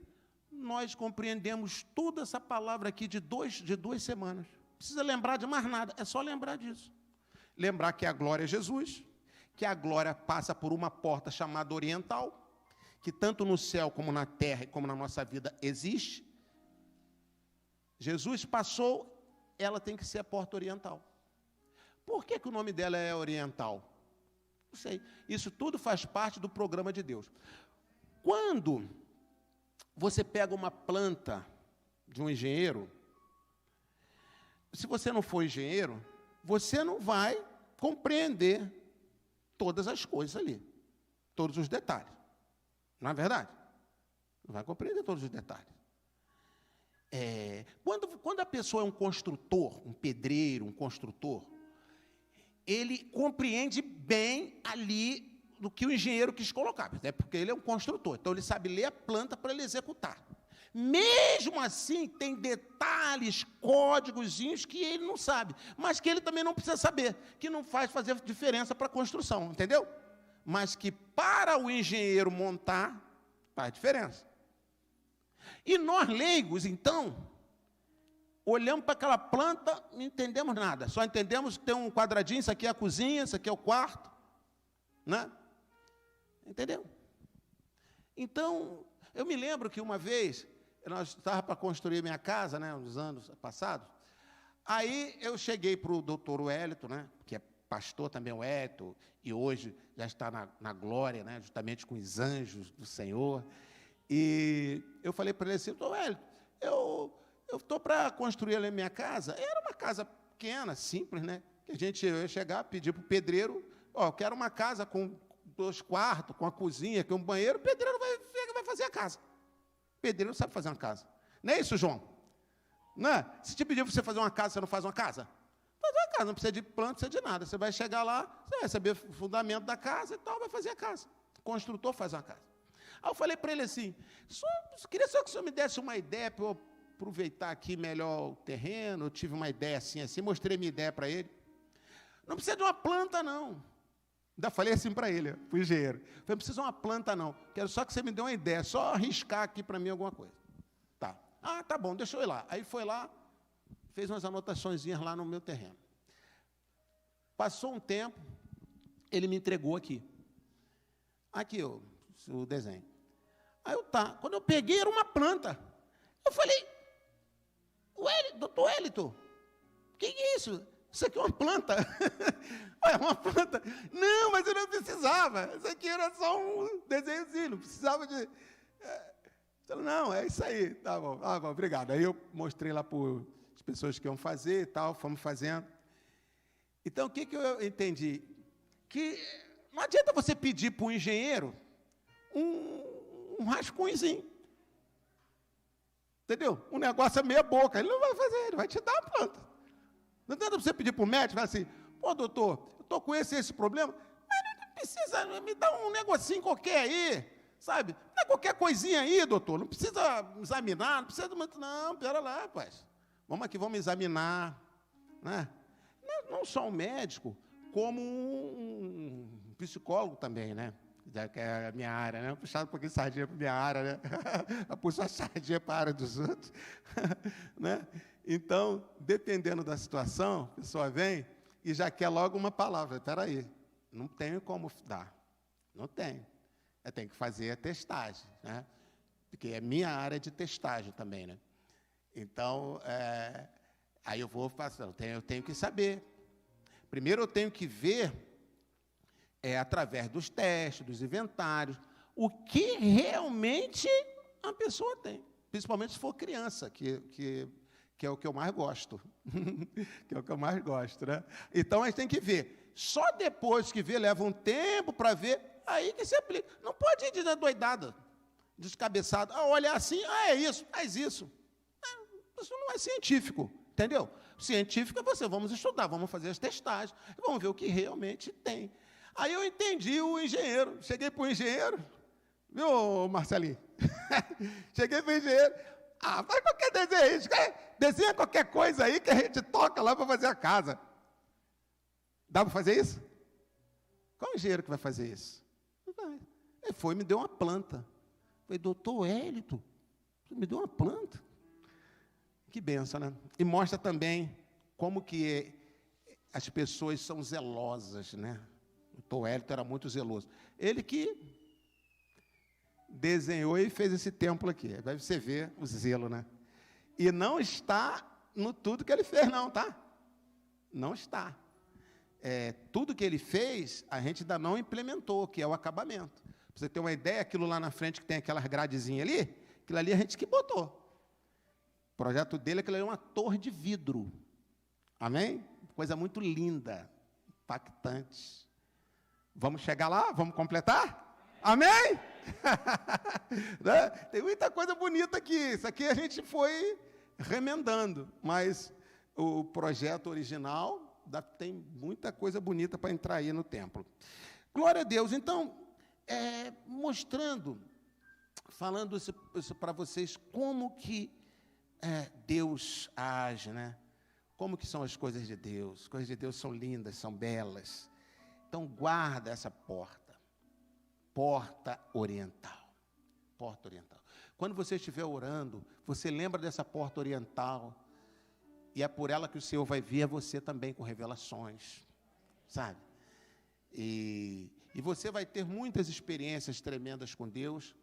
nós compreendemos toda essa palavra aqui de duas semanas. Não precisa lembrar de mais nada, é só lembrar disso. Lembrar que a glória é Jesus, que a glória passa por uma porta chamada oriental, que tanto no céu como na terra, como na nossa vida, existe. Jesus passou, ela tem que ser a porta oriental. Por que o nome dela é oriental? Não sei. Isso tudo faz parte do programa de Deus. Quando você pega uma planta de um engenheiro, se você não for engenheiro, você não vai compreender todas as coisas ali, todos os detalhes. Não é verdade? Não vai compreender todos os detalhes. Quando a pessoa é um construtor, um pedreiro, um construtor, ele compreende bem ali do que o engenheiro quis colocar, até porque ele é um construtor, então ele sabe ler a planta para ele executar. Mesmo assim, tem detalhes, códigozinhos que ele não sabe, mas que ele também não precisa saber, que não faz fazer diferença para a construção, entendeu? Mas que para o engenheiro montar, faz diferença. E nós leigos, então, olhamos para aquela planta, não entendemos nada, só entendemos que tem um quadradinho, isso aqui é a cozinha, isso aqui é o quarto, né? Entendeu? Então, eu me lembro que uma vez, nós estávamos para construir minha casa, né, uns anos passados, aí eu cheguei para o doutor Wellington, né, que é pastor também, o Eto, e hoje já está na glória, né, justamente com os anjos do Senhor. E eu falei para ele assim: doutor Wellington, eu estou para construir ali a minha casa. Era uma casa pequena, simples, né? Que eu ia chegar, pedir para o pedreiro: eu quero uma casa com 2 quartos, com a cozinha, com um banheiro. O pedreiro vai fazer a casa. O pedreiro não sabe fazer uma casa. Não é isso, João? Não é? Se te pedir para você fazer uma casa, você não faz uma casa? Faz uma casa, não precisa de planta, não precisa de nada. Você vai chegar lá, você vai receber o fundamento da casa e tal, vai fazer a casa. O construtor faz uma casa. Aí eu falei para ele assim: queria só que o senhor me desse uma ideia para eu aproveitar aqui melhor o terreno. Eu tive uma ideia assim, mostrei minha ideia para ele. Não precisa de uma planta, não. Ainda falei assim para ele, para o engenheiro. Falei: não precisa de uma planta, não. Quero só que você me dê uma ideia, só arriscar aqui para mim alguma coisa. Tá. Ah, tá bom, deixa eu ir lá. Aí foi lá, fez umas anotaçõezinhas lá no meu terreno. Passou um tempo, ele me entregou aqui. Aqui, o desenho. Aí quando eu peguei, era uma planta. Eu falei: doutor Wellington, o que é isso? Isso aqui é uma planta. É uma planta. Não, mas eu não precisava. Isso aqui era só um desenhozinho, não precisava de... Não, é isso aí. Tá bom, obrigado. Aí eu mostrei lá para as pessoas que iam fazer e tal, fomos fazendo. Então, o que eu entendi? Que não adianta você pedir para um engenheiro um um rascunhozinho. Entendeu? Um negócio é meia boca. Ele não vai fazer, ele vai te dar a planta. Não adianta você pedir para o médico, falar assim, pô, doutor, eu estou com esse problema, mas não precisa, me dá um negocinho qualquer aí, sabe? Dá qualquer coisinha aí, doutor, não precisa examinar, não precisa muito, não, pera lá, rapaz. Vamos aqui, vamos examinar, né? Não só um médico, como um psicólogo também, né? Já que é a minha área, né? Puxar um pouquinho de sardinha para a minha área, né? Puxar a sardinha para a área dos outros, né? Então, dependendo da situação, a pessoa vem e já quer logo uma palavra. Espera aí, não tenho como dar. Não tenho. Eu tenho que fazer a testagem, né? Porque é minha área de testagem também, né? Então, aí eu vou fazer, eu tenho que saber. Primeiro eu tenho que ver, através dos testes, dos inventários, o que realmente a pessoa tem. Principalmente se for criança, que é o que eu mais gosto. Que é o que eu mais gosto, né? Então, a gente tem que ver. Só depois que vê, leva um tempo para ver, aí que se aplica. Não pode ir de doidada, descabeçado. Olhar assim, é isso, faz isso. Isso não é científico, entendeu? Científico é você, vamos estudar, vamos fazer as testagens, vamos ver o que realmente tem. Aí eu entendi o engenheiro, cheguei para o engenheiro, viu, Marcelinho? Cheguei para o engenheiro, faz qualquer desenho aí, desenha qualquer coisa aí que a gente toca lá para fazer a casa. Dá para fazer isso? Qual engenheiro que vai fazer isso? Não vai. Ele foi e me deu uma planta. Eu falei, doutor Hélito, você me deu uma planta? Que benção, né? E mostra também como que as pessoas são zelosas, né? O doutor Hélito era muito zeloso. Ele que desenhou e fez esse templo aqui. Aí você vê o zelo, né? E não está no tudo que ele fez, não, tá? Não está. Tudo que ele fez, a gente ainda não implementou, que é o acabamento. Para você ter uma ideia, aquilo lá na frente que tem aquelas gradezinhas ali, aquilo ali a gente que botou. O projeto dele é que ele é uma torre de vidro. Amém? Coisa muito linda, impactante. Vamos chegar lá? Vamos completar? Amém? Né? Tem muita coisa bonita aqui. Isso aqui a gente foi remendando, mas o projeto original tem muita coisa bonita para entrar aí no templo. Glória a Deus. Então, mostrando, falando isso para vocês, como que Deus age, né? Como que são as coisas de Deus? As coisas de Deus são lindas, são belas. Então, guarda essa porta. Porta oriental. Porta oriental. Quando você estiver orando, você lembra dessa porta oriental, e é por ela que o Senhor vai vir a você também com revelações, sabe? E você vai ter muitas experiências tremendas com Deus.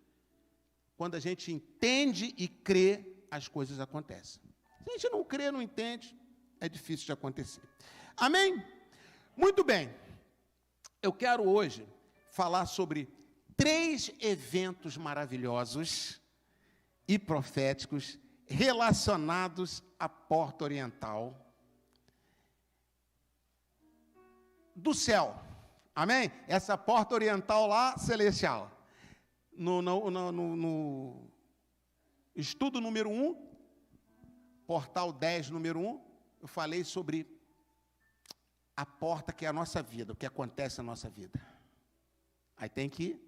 Quando a gente entende e crê, as coisas acontecem. Se a gente não crê, não entende, é difícil de acontecer. Amém? Muito bem. Eu quero hoje falar sobre 3 eventos maravilhosos e proféticos relacionados à porta oriental do céu. Amém? Essa porta oriental lá, celestial. No estudo número 1, portal 10, número 1, eu falei sobre a porta que é a nossa vida, o que acontece na nossa vida. Aí tem que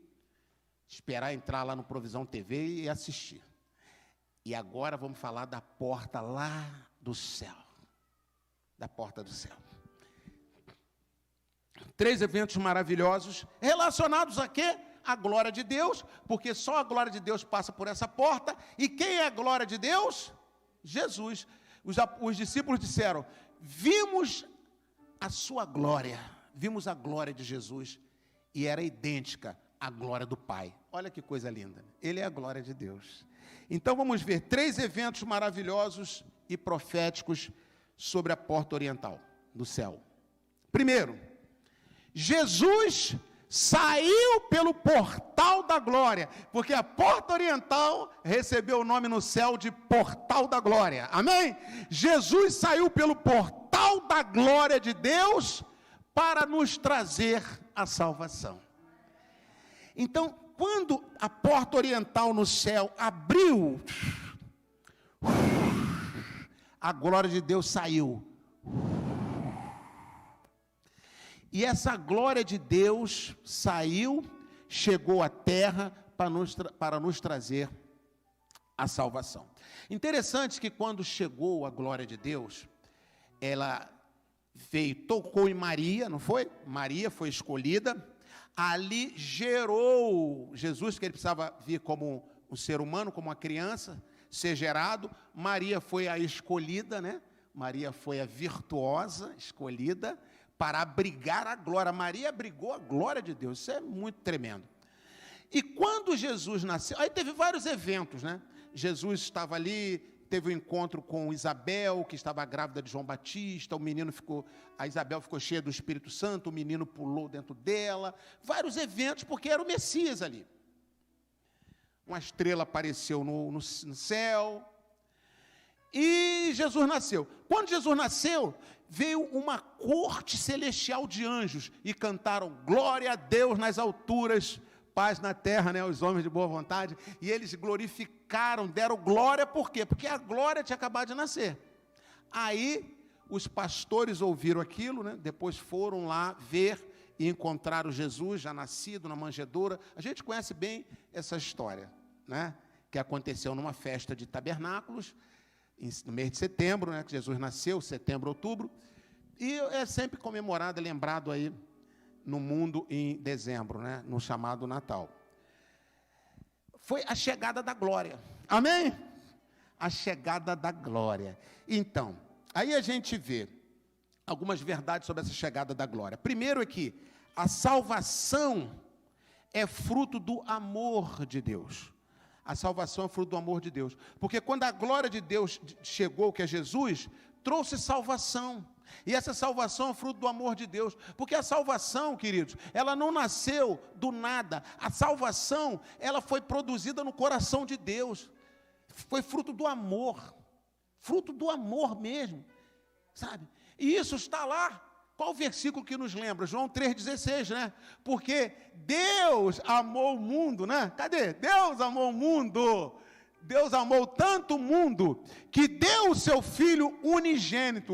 esperar entrar lá no Provisão TV e assistir. E agora vamos falar da porta lá do céu. Da porta do céu. 3 eventos maravilhosos relacionados a quê? A glória de Deus, porque só a glória de Deus passa por essa porta. E quem é a glória de Deus? Jesus. Os discípulos disseram, vimos a sua glória, vimos a glória de Jesus, e era idêntica à glória do Pai. Olha que coisa linda, ele é a glória de Deus. Então vamos ver 3 eventos maravilhosos e proféticos sobre a porta oriental do céu. Primeiro, Jesus saiu pelo portal da glória, porque a porta oriental recebeu o nome no céu de portal da glória, amém? Jesus saiu pelo portal da glória de Deus para nos trazer a salvação. Então, quando a porta oriental no céu abriu, a glória de Deus saiu. E essa glória de Deus saiu, chegou à terra para nos trazer a salvação. Interessante que quando chegou a glória de Deus, ela veio, tocou em Maria, não foi? Maria foi escolhida, ali gerou Jesus, que ele precisava vir como um ser humano, como uma criança, ser gerado. Maria foi a escolhida, né? Maria foi a virtuosa escolhida para abrigar a glória. Maria abrigou a glória de Deus, isso é muito tremendo. E quando Jesus nasceu, aí teve vários eventos, né? Jesus estava ali, teve um encontro com Isabel, que estava grávida de João Batista, a Isabel ficou cheia do Espírito Santo, o menino pulou dentro dela, vários eventos, porque era o Messias ali. Uma estrela apareceu no céu, e Jesus nasceu. Quando Jesus nasceu, veio uma corte celestial de anjos, e cantaram, glória a Deus nas alturas, paz na terra, né, os homens de boa vontade, e eles glorificaram, deram glória, por quê? Porque a glória tinha acabado de nascer. Aí, os pastores ouviram aquilo, né, depois foram lá ver e encontraram Jesus, já nascido, na manjedoura. A gente conhece bem essa história, né, que aconteceu numa festa de tabernáculos, no mês de setembro, né, que Jesus nasceu, setembro, outubro, e é sempre comemorado, lembrado aí, no mundo em dezembro, né, no chamado Natal. Foi a chegada da glória. Amém? A chegada da glória. Então, aí a gente vê algumas verdades sobre essa chegada da glória. Primeiro é que a salvação é fruto do amor de Deus. A salvação é fruto do amor de Deus. Porque quando a glória de Deus chegou, que é Jesus, trouxe salvação. E essa salvação é fruto do amor de Deus, porque a salvação, queridos, ela não nasceu do nada. A salvação, ela foi produzida no coração de Deus, foi fruto do amor mesmo, sabe? E isso está lá. Qual o versículo que nos lembra? João 3,16, né? Porque Deus amou o mundo, né? Cadê? Deus amou o mundo. Deus amou tanto o mundo, que deu o seu Filho unigênito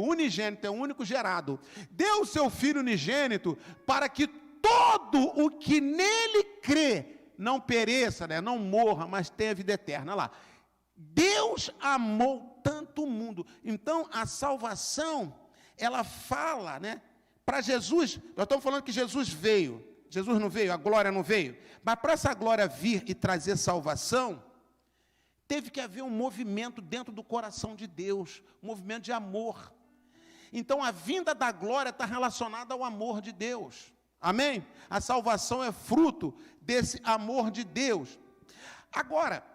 é o único gerado, deu o seu Filho unigênito, para que todo o que nele crê, não pereça, né, não morra, mas tenha vida eterna. Olha lá, Deus amou tanto o mundo. Então, a salvação, ela fala, né, para Jesus, nós estamos falando que Jesus veio, Jesus não veio, a glória não veio, mas para essa glória vir e trazer salvação, teve que haver um movimento dentro do coração de Deus, um movimento de amor. Então, a vinda da glória está relacionada ao amor de Deus. Amém? A salvação é fruto desse amor de Deus. Agora,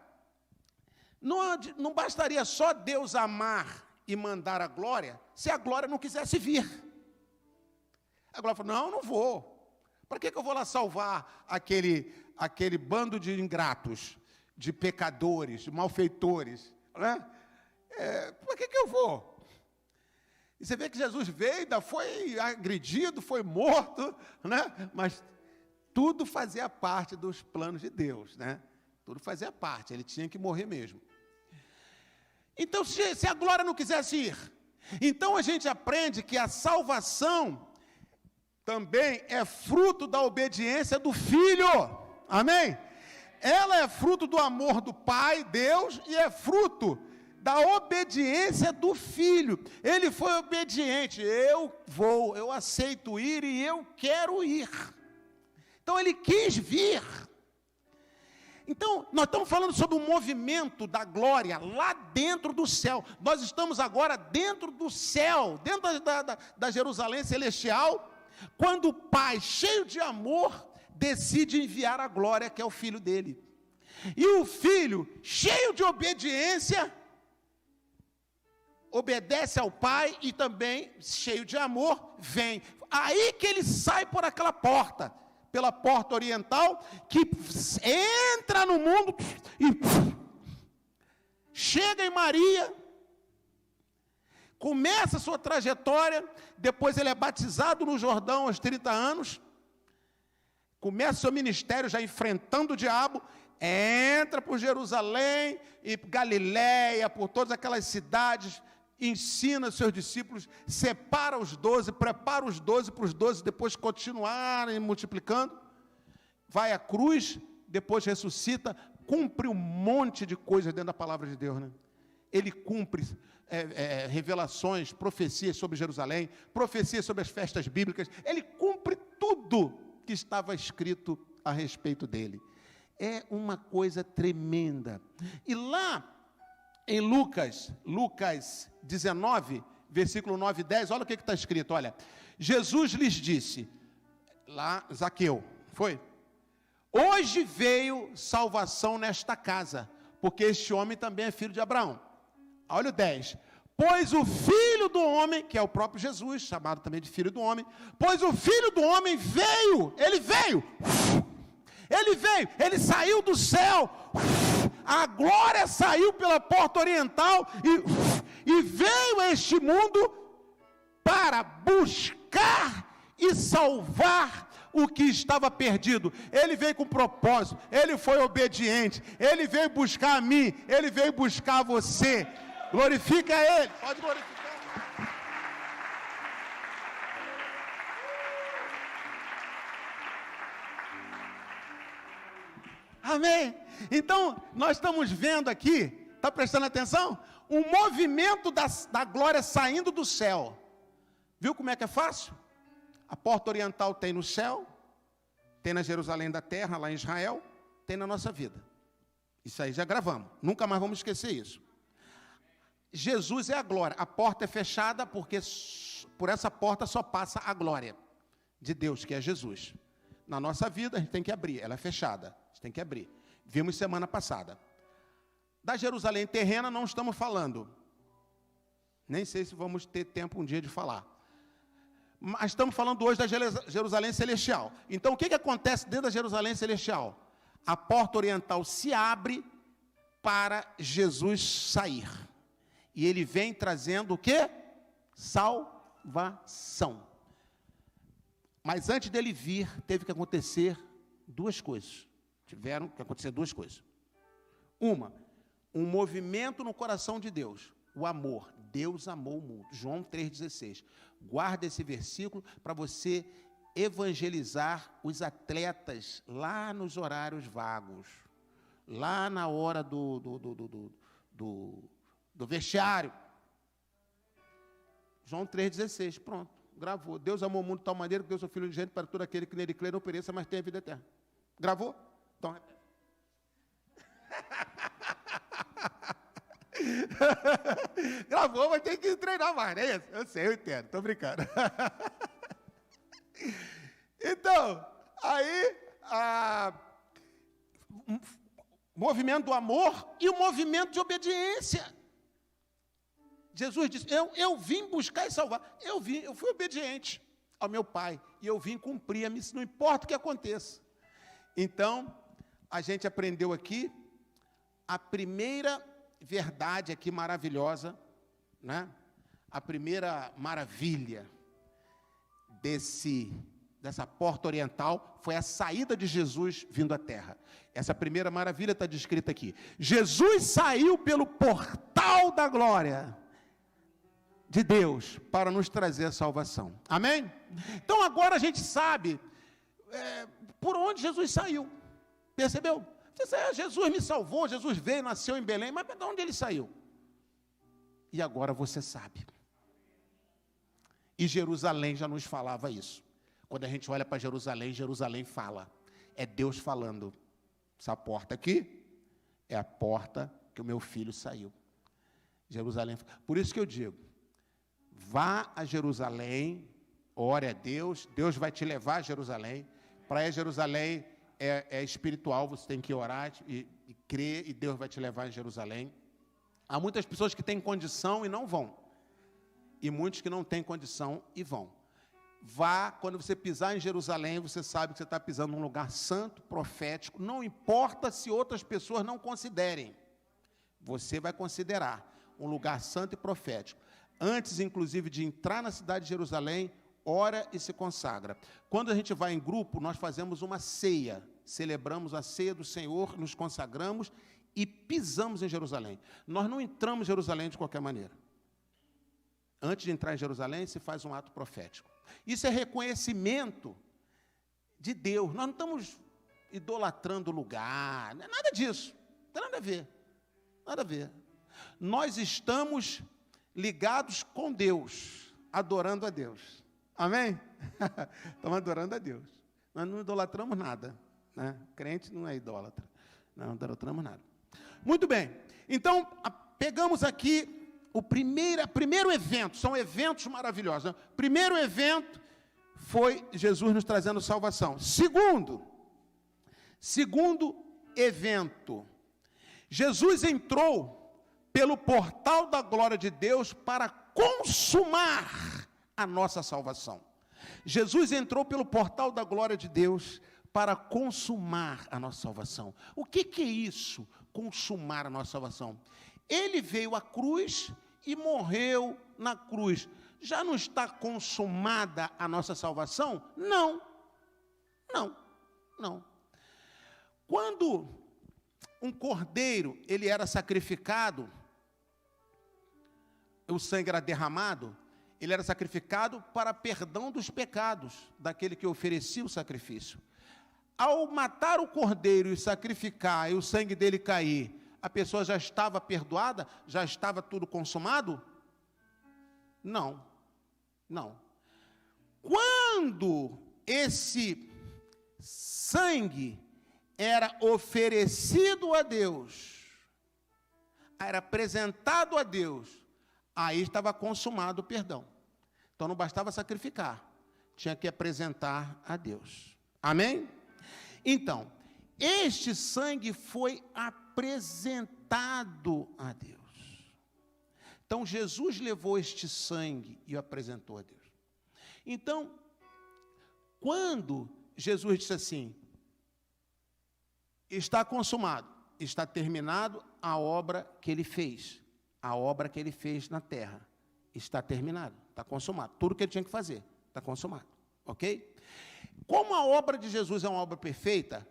não bastaria só Deus amar e mandar a glória, se a glória não quisesse vir. A glória falou, não vou. Para que eu vou lá salvar aquele bando de ingratos? De pecadores, de malfeitores, né? Por que eu vou? E você vê que Jesus veio, ainda foi agredido, foi morto, né? Mas tudo fazia parte dos planos de Deus, né? Tudo fazia parte, ele tinha que morrer mesmo. Então, se a glória não quisesse ir, então a gente aprende que a salvação também é fruto da obediência do Filho, amém? Ela é fruto do amor do Pai, Deus, e é fruto da obediência do Filho. Ele foi obediente, eu aceito ir e eu quero ir. Então ele quis vir. Então, nós estamos falando sobre o movimento da glória lá dentro do céu. Nós estamos agora dentro do céu, dentro da Jerusalém celestial, quando o Pai, cheio de amor, decide enviar a glória, que é o Filho dele. E o Filho, cheio de obediência, obedece ao Pai e também, cheio de amor, vem. Aí que ele sai por aquela porta, pela porta oriental, que entra no mundo e chega em Maria, começa a sua trajetória, depois ele é batizado no Jordão aos 30 anos, começa seu ministério já enfrentando o diabo, entra por Jerusalém e Galiléia, por todas aquelas cidades, ensina seus discípulos, separa os 12, prepara os 12 para os 12 depois continuarem multiplicando, vai à cruz, depois ressuscita, cumpre um monte de coisas dentro da palavra de Deus, né? Ele cumpre revelações, profecias sobre Jerusalém, profecias sobre as festas bíblicas, ele cumpre tudo que estava escrito a respeito dele. É uma coisa tremenda. E lá em Lucas 19, versículo 9 e 10, olha o que está escrito, olha. Jesus lhes disse, lá Zaqueu, foi? Hoje veio salvação nesta casa, porque este homem também é filho de Abraão. Olha o 10. Pois o filho do homem, que é o próprio Jesus, chamado também de filho do homem, pois o filho do homem veio, ele saiu do céu, a glória saiu pela porta oriental e veio a este mundo para buscar e salvar o que estava perdido. Ele veio com propósito, ele foi obediente, ele veio buscar a mim, ele veio buscar você. Glorifica ele, pode glorificar. Amém? Então, nós estamos vendo aqui, está prestando atenção? Um movimento da glória saindo do céu. Viu como é que é fácil? A porta oriental tem no céu, tem na Jerusalém da terra, lá em Israel, tem na nossa vida. Isso aí já gravamos, nunca mais vamos esquecer isso. Jesus é a glória, a porta é fechada porque por essa porta só passa a glória de Deus, que é Jesus. Na nossa vida a gente tem que abrir, ela é fechada, a gente tem que abrir. Vimos semana passada. Da Jerusalém terrena não estamos falando, nem sei se vamos ter tempo um dia de falar. Mas estamos falando hoje da Jerusalém celestial. Então o que acontece dentro da Jerusalém celestial? A porta oriental se abre para Jesus sair. E ele vem trazendo o quê? Salvação. Mas antes dele vir, teve que acontecer duas coisas. Tiveram que acontecer duas coisas. Uma, um movimento no coração de Deus. O amor. Deus amou o mundo. João 3,16. Guarda esse versículo para você evangelizar os atletas lá nos horários vagos. Lá na hora do vestiário. João 3,16, pronto, gravou. Deus amou o mundo de tal maneira que deu seu Filho unigênito para todo aquele que nele crê não pereça, mas tenha vida eterna. Gravou? Então, gravou, mas tem que treinar mais, não é isso? Eu sei, eu entendo, estou brincando. Então, aí, movimento do amor e o movimento de obediência. Jesus disse, eu vim buscar e salvar. Eu fui obediente ao meu Pai. E eu vim cumprir a missão, não importa o que aconteça. Então, a gente aprendeu aqui a primeira verdade aqui maravilhosa, né? A primeira maravilha dessa porta oriental foi a saída de Jesus vindo à terra. Essa primeira maravilha está descrita aqui. Jesus saiu pelo portal da glória de Deus para nos trazer a salvação. Amém? Então agora a gente sabe por onde Jesus saiu. Percebeu? Jesus me salvou, Jesus veio, nasceu em Belém, mas de onde ele saiu? E agora você sabe. E Jerusalém já nos falava isso. Quando a gente olha para Jerusalém, Jerusalém fala. É Deus falando. Essa porta aqui é a porta que o meu filho saiu. Jerusalém. Por isso que eu digo, vá a Jerusalém, ore a Deus, Deus vai te levar a Jerusalém. Para ir a Jerusalém é espiritual, você tem que orar e crer, e Deus vai te levar a Jerusalém. Há muitas pessoas que têm condição e não vão. E muitos que não têm condição e vão. Vá, quando você pisar em Jerusalém, você sabe que você está pisando num lugar santo, profético. Não importa se outras pessoas não considerem. Você vai considerar um lugar santo e profético. Antes, inclusive, de entrar na cidade de Jerusalém, ora e se consagra. Quando a gente vai em grupo, nós fazemos uma ceia, celebramos a ceia do Senhor, nos consagramos e pisamos em Jerusalém. Nós não entramos em Jerusalém de qualquer maneira. Antes de entrar em Jerusalém, se faz um ato profético. Isso é reconhecimento de Deus. Nós não estamos idolatrando o lugar, não é nada disso. Não tem nada a ver. Nada a ver. Nós estamos ligados com Deus, adorando a Deus. Amém? Estamos adorando a Deus. Nós não idolatramos nada, né? Crente não é idólatra. Nós não idolatramos nada. Muito bem. Então, pegamos aqui o primeiro evento. São eventos maravilhosos, né? Primeiro evento foi Jesus nos trazendo salvação. Segundo evento, Jesus entrou pelo portal da glória de Deus para consumar a nossa salvação. Jesus entrou pelo portal da glória de Deus para consumar a nossa salvação. O que é isso, consumar a nossa salvação? Ele veio à cruz e morreu na cruz. Já não está consumada a nossa salvação? Não. Quando um cordeiro, ele era sacrificado, o sangue era derramado, ele era sacrificado para perdão dos pecados daquele que oferecia o sacrifício. Ao matar o cordeiro e sacrificar, e o sangue dele cair, a pessoa já estava perdoada? Já estava tudo consumado? Não. Quando esse sangue era oferecido a Deus, era apresentado a Deus, aí estava consumado o perdão. Então não bastava sacrificar, tinha que apresentar a Deus. Amém? Então, este sangue foi apresentado a Deus. Então, Jesus levou este sangue e o apresentou a Deus. Então, quando Jesus disse assim, está consumado, está terminado a obra que ele fez. A obra que ele fez na terra. Está terminado, está consumado. Tudo que ele tinha que fazer, está consumado. Ok? Como a obra de Jesus é uma obra perfeita,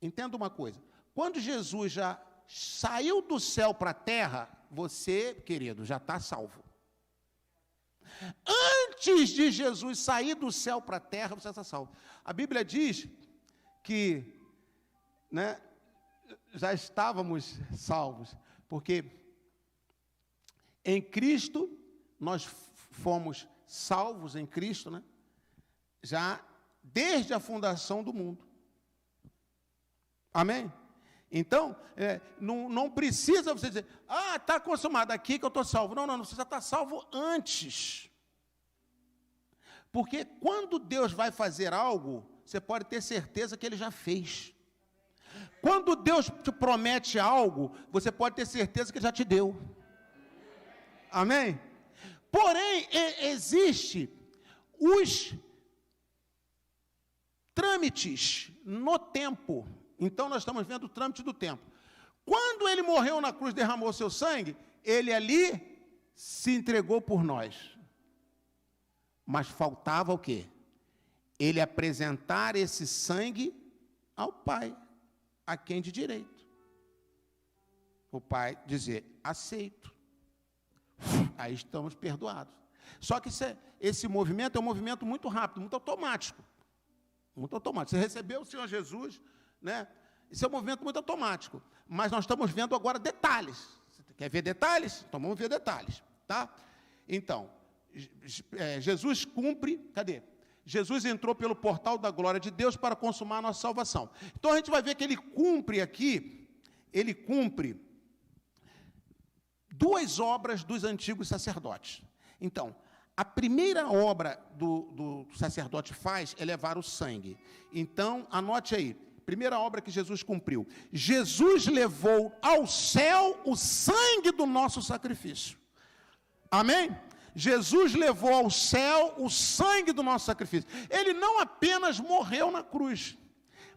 entenda uma coisa. Quando Jesus já saiu do céu para a terra, você, querido, já está salvo. Antes de Jesus sair do céu para a terra, você está salvo. A Bíblia diz que, né, já estávamos salvos, porque em Cristo, nós fomos salvos em Cristo, né? Já desde a fundação do mundo. Amém? Então, não precisa você dizer, está consumado aqui que eu estou salvo. Não, você já está salvo antes. Porque quando Deus vai fazer algo, você pode ter certeza que Ele já fez. Quando Deus te promete algo, você pode ter certeza que Ele já te deu. Amém? Porém, existe os trâmites no tempo. Então, nós estamos vendo o trâmite do tempo. Quando ele morreu na cruz, derramou seu sangue, ele ali se entregou por nós. Mas faltava o quê? Ele apresentar esse sangue ao Pai, a quem de direito. O Pai dizer, aceito. Aí estamos perdoados. Só que esse movimento é um movimento muito rápido, muito automático. Muito automático. Você recebeu o Senhor Jesus, né? Esse é um movimento muito automático. Mas nós estamos vendo agora detalhes. Você quer ver detalhes? Então vamos ver detalhes, tá? Então, Jesus cumpre, cadê? Jesus entrou pelo portal da glória de Deus para consumar a nossa salvação. Então a gente vai ver que ele cumpre aqui, ele cumpre duas obras dos antigos sacerdotes. Então, a primeira obra do sacerdote faz é levar o sangue. Então, anote aí, primeira obra que Jesus cumpriu. Jesus levou ao céu o sangue do nosso sacrifício. Amém? Jesus levou ao céu o sangue do nosso sacrifício. Ele não apenas morreu na cruz,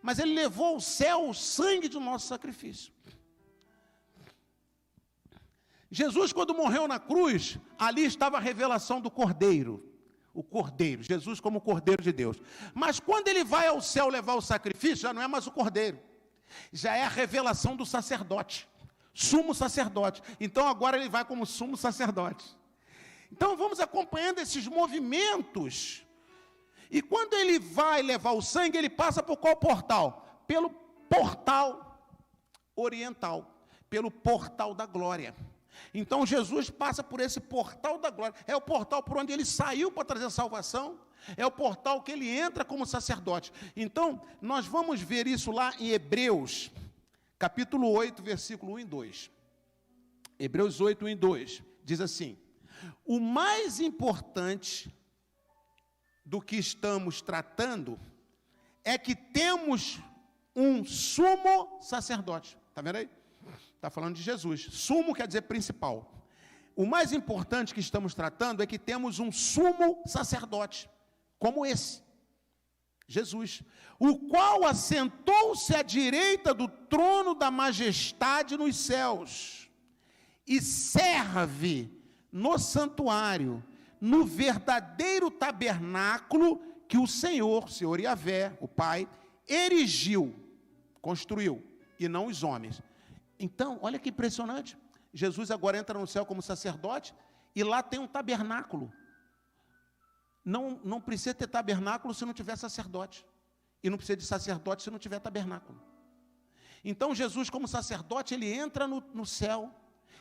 mas ele levou ao céu o sangue do nosso sacrifício. Jesus, quando morreu na cruz, ali estava a revelação do Cordeiro. O cordeiro, Jesus como o cordeiro de Deus. Mas quando ele vai ao céu levar o sacrifício, já não é mais o cordeiro. Já é a revelação do sacerdote. Sumo sacerdote. Então agora ele vai como sumo sacerdote. Então vamos acompanhando esses movimentos. E quando ele vai levar o sangue, ele passa por qual portal? Pelo portal oriental. Pelo portal da glória. Então Jesus passa por esse portal da glória. É o portal por onde ele saiu para trazer salvação. É o portal que ele entra como sacerdote. Então, nós vamos ver isso lá em Hebreus, capítulo 8, versículo 1 e 2. Hebreus 8, 1 e 2. Diz assim: o mais importante do que estamos tratando é que temos um sumo sacerdote. Está vendo aí? Está falando de Jesus. Sumo quer dizer principal. O mais importante que estamos tratando é que temos um sumo sacerdote, como esse, Jesus, o qual assentou-se à direita do trono da majestade nos céus, e serve no santuário, no verdadeiro tabernáculo que o Senhor Yahvé, o Pai, erigiu, construiu, e não os homens. Então, olha que impressionante, Jesus agora entra no céu como sacerdote, e lá tem um tabernáculo. Não precisa ter tabernáculo se não tiver sacerdote, e não precisa de sacerdote se não tiver tabernáculo. Então Jesus como sacerdote, ele entra no céu,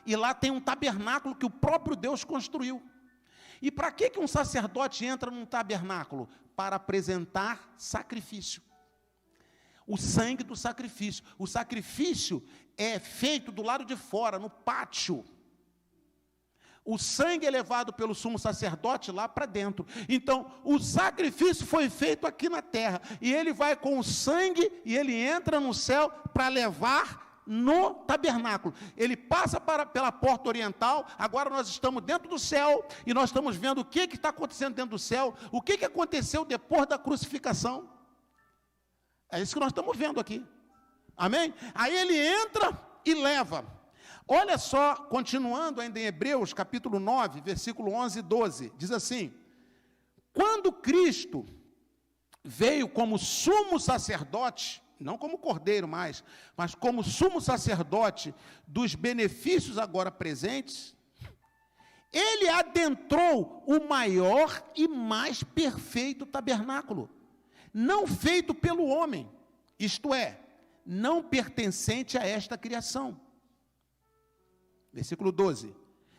e lá tem um tabernáculo que o próprio Deus construiu. E para que um sacerdote entra num tabernáculo? Para apresentar sacrifício. O sangue do sacrifício. O sacrifício é feito do lado de fora, no pátio. O sangue é levado pelo sumo sacerdote lá para dentro. Então, o sacrifício foi feito aqui na terra. E ele vai com o sangue e ele entra no céu para levar no tabernáculo. Ele passa pela porta oriental. Agora nós estamos dentro do céu e nós estamos vendo o que está acontecendo dentro do céu. O que aconteceu depois da crucificação. É isso que nós estamos vendo aqui. Amém? Aí ele entra e leva. Olha só, continuando ainda em Hebreus, capítulo 9, versículo 11 e 12, diz assim: quando Cristo veio como sumo sacerdote, não como cordeiro mais, mas como sumo sacerdote dos benefícios agora presentes, ele adentrou o maior e mais perfeito tabernáculo, não feito pelo homem, isto é, não pertencente a esta criação. Versículo 12,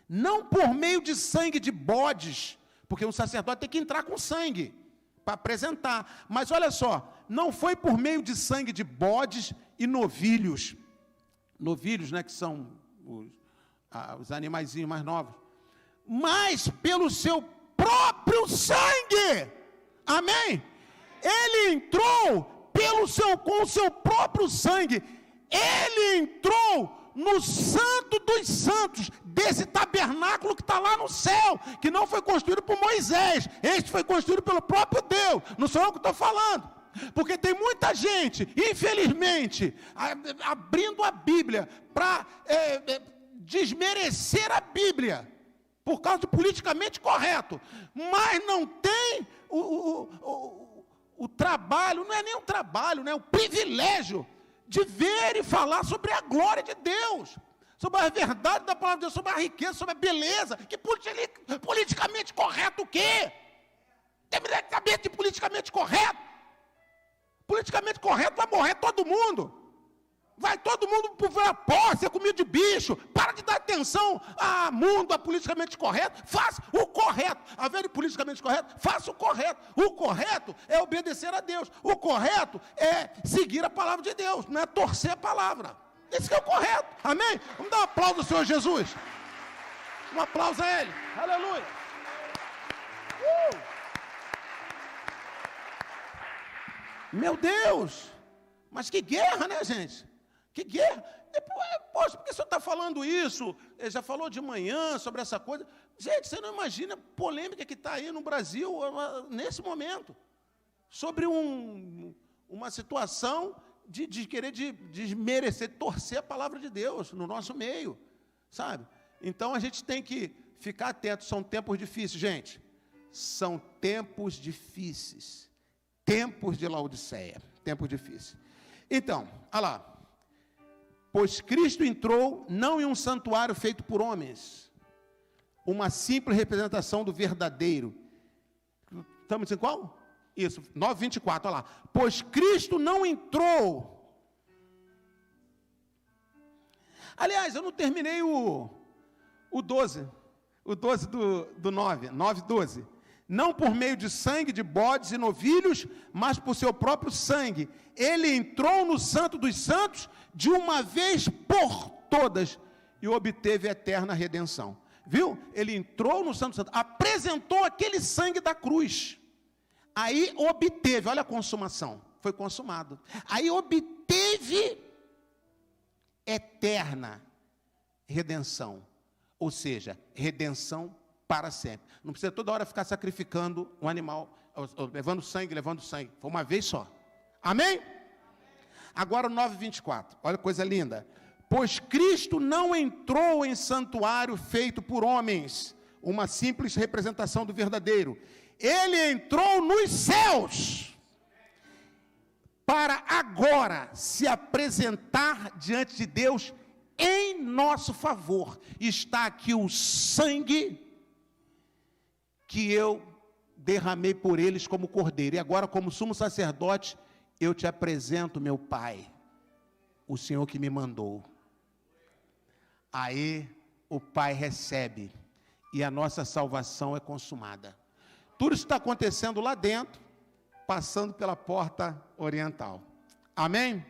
não por meio de sangue de bodes, porque um sacerdote tem que entrar com sangue, para apresentar, mas olha só, não foi por meio de sangue de bodes e novilhos, né, que são os animaizinhos mais novos, mas pelo seu próprio sangue, amém? Ele entrou com o seu próprio sangue, ele entrou no santo dos santos, desse tabernáculo que está lá no céu, que não foi construído por Moisés, este foi construído pelo próprio Deus, não sou eu que estou falando, porque tem muita gente, infelizmente, abrindo a Bíblia, para desmerecer a Bíblia, por causa do politicamente correto, mas não tem o trabalho, não é nem o trabalho, né, o privilégio, de ver e falar sobre a glória de Deus, sobre a verdade da palavra de Deus, sobre a riqueza, sobre a beleza, que politicamente correto o quê? Tem que saber de politicamente correto. Politicamente correto vai morrer todo mundo. Vai todo mundo para a posse, é comida de bicho. Para de dar atenção a mundo, a politicamente correto. Faça o correto. A ver de politicamente correto, faça o correto. O correto é obedecer a Deus. O correto é seguir a palavra de Deus, não é torcer a palavra. Esse que é o correto. Amém? Vamos dar um aplauso ao Senhor Jesus. Um aplauso a Ele. Aleluia. Meu Deus. Mas que guerra, né, gente? Que guerra? Poxa, por que o senhor está falando isso? Ele já falou de manhã sobre essa coisa. Gente, você não imagina a polêmica que está aí no Brasil nesse momento. Sobre uma situação de querer desmerecer, torcer a palavra de Deus no nosso meio. Sabe? Então a gente tem que ficar atento. São tempos difíceis, gente. são tempos difíceis, tempos de Laodiceia, tempos difíceis. Então, olha lá, pois Cristo entrou não em um santuário feito por homens, uma simples representação do verdadeiro. Estamos em qual? Isso, 9:24, olha lá. Pois Cristo não entrou. Aliás, eu não terminei o 12 do 9:12. Não por meio de sangue de bodes e novilhos, mas por seu próprio sangue. Ele entrou no Santo dos Santos de uma vez por todas e obteve a eterna redenção. Viu? Ele entrou no Santo dos Santos, apresentou aquele sangue da cruz. Aí obteve, olha a consumação, foi consumado. Aí obteve eterna redenção, ou seja, redenção para sempre. Não precisa toda hora ficar sacrificando um animal, levando sangue. Foi uma vez só. Amém? Agora o 9:24, olha que coisa linda. Pois Cristo não entrou em santuário feito por homens, uma simples representação do verdadeiro. Ele entrou nos céus, para agora se apresentar diante de Deus em nosso favor. Está aqui o sangue que eu derramei por eles como cordeiro. E agora, como sumo sacerdote, eu te apresento, meu Pai, o Senhor que me mandou. Aí o Pai recebe e a nossa salvação é consumada. Tudo isso está acontecendo lá dentro, passando pela porta oriental. Amém?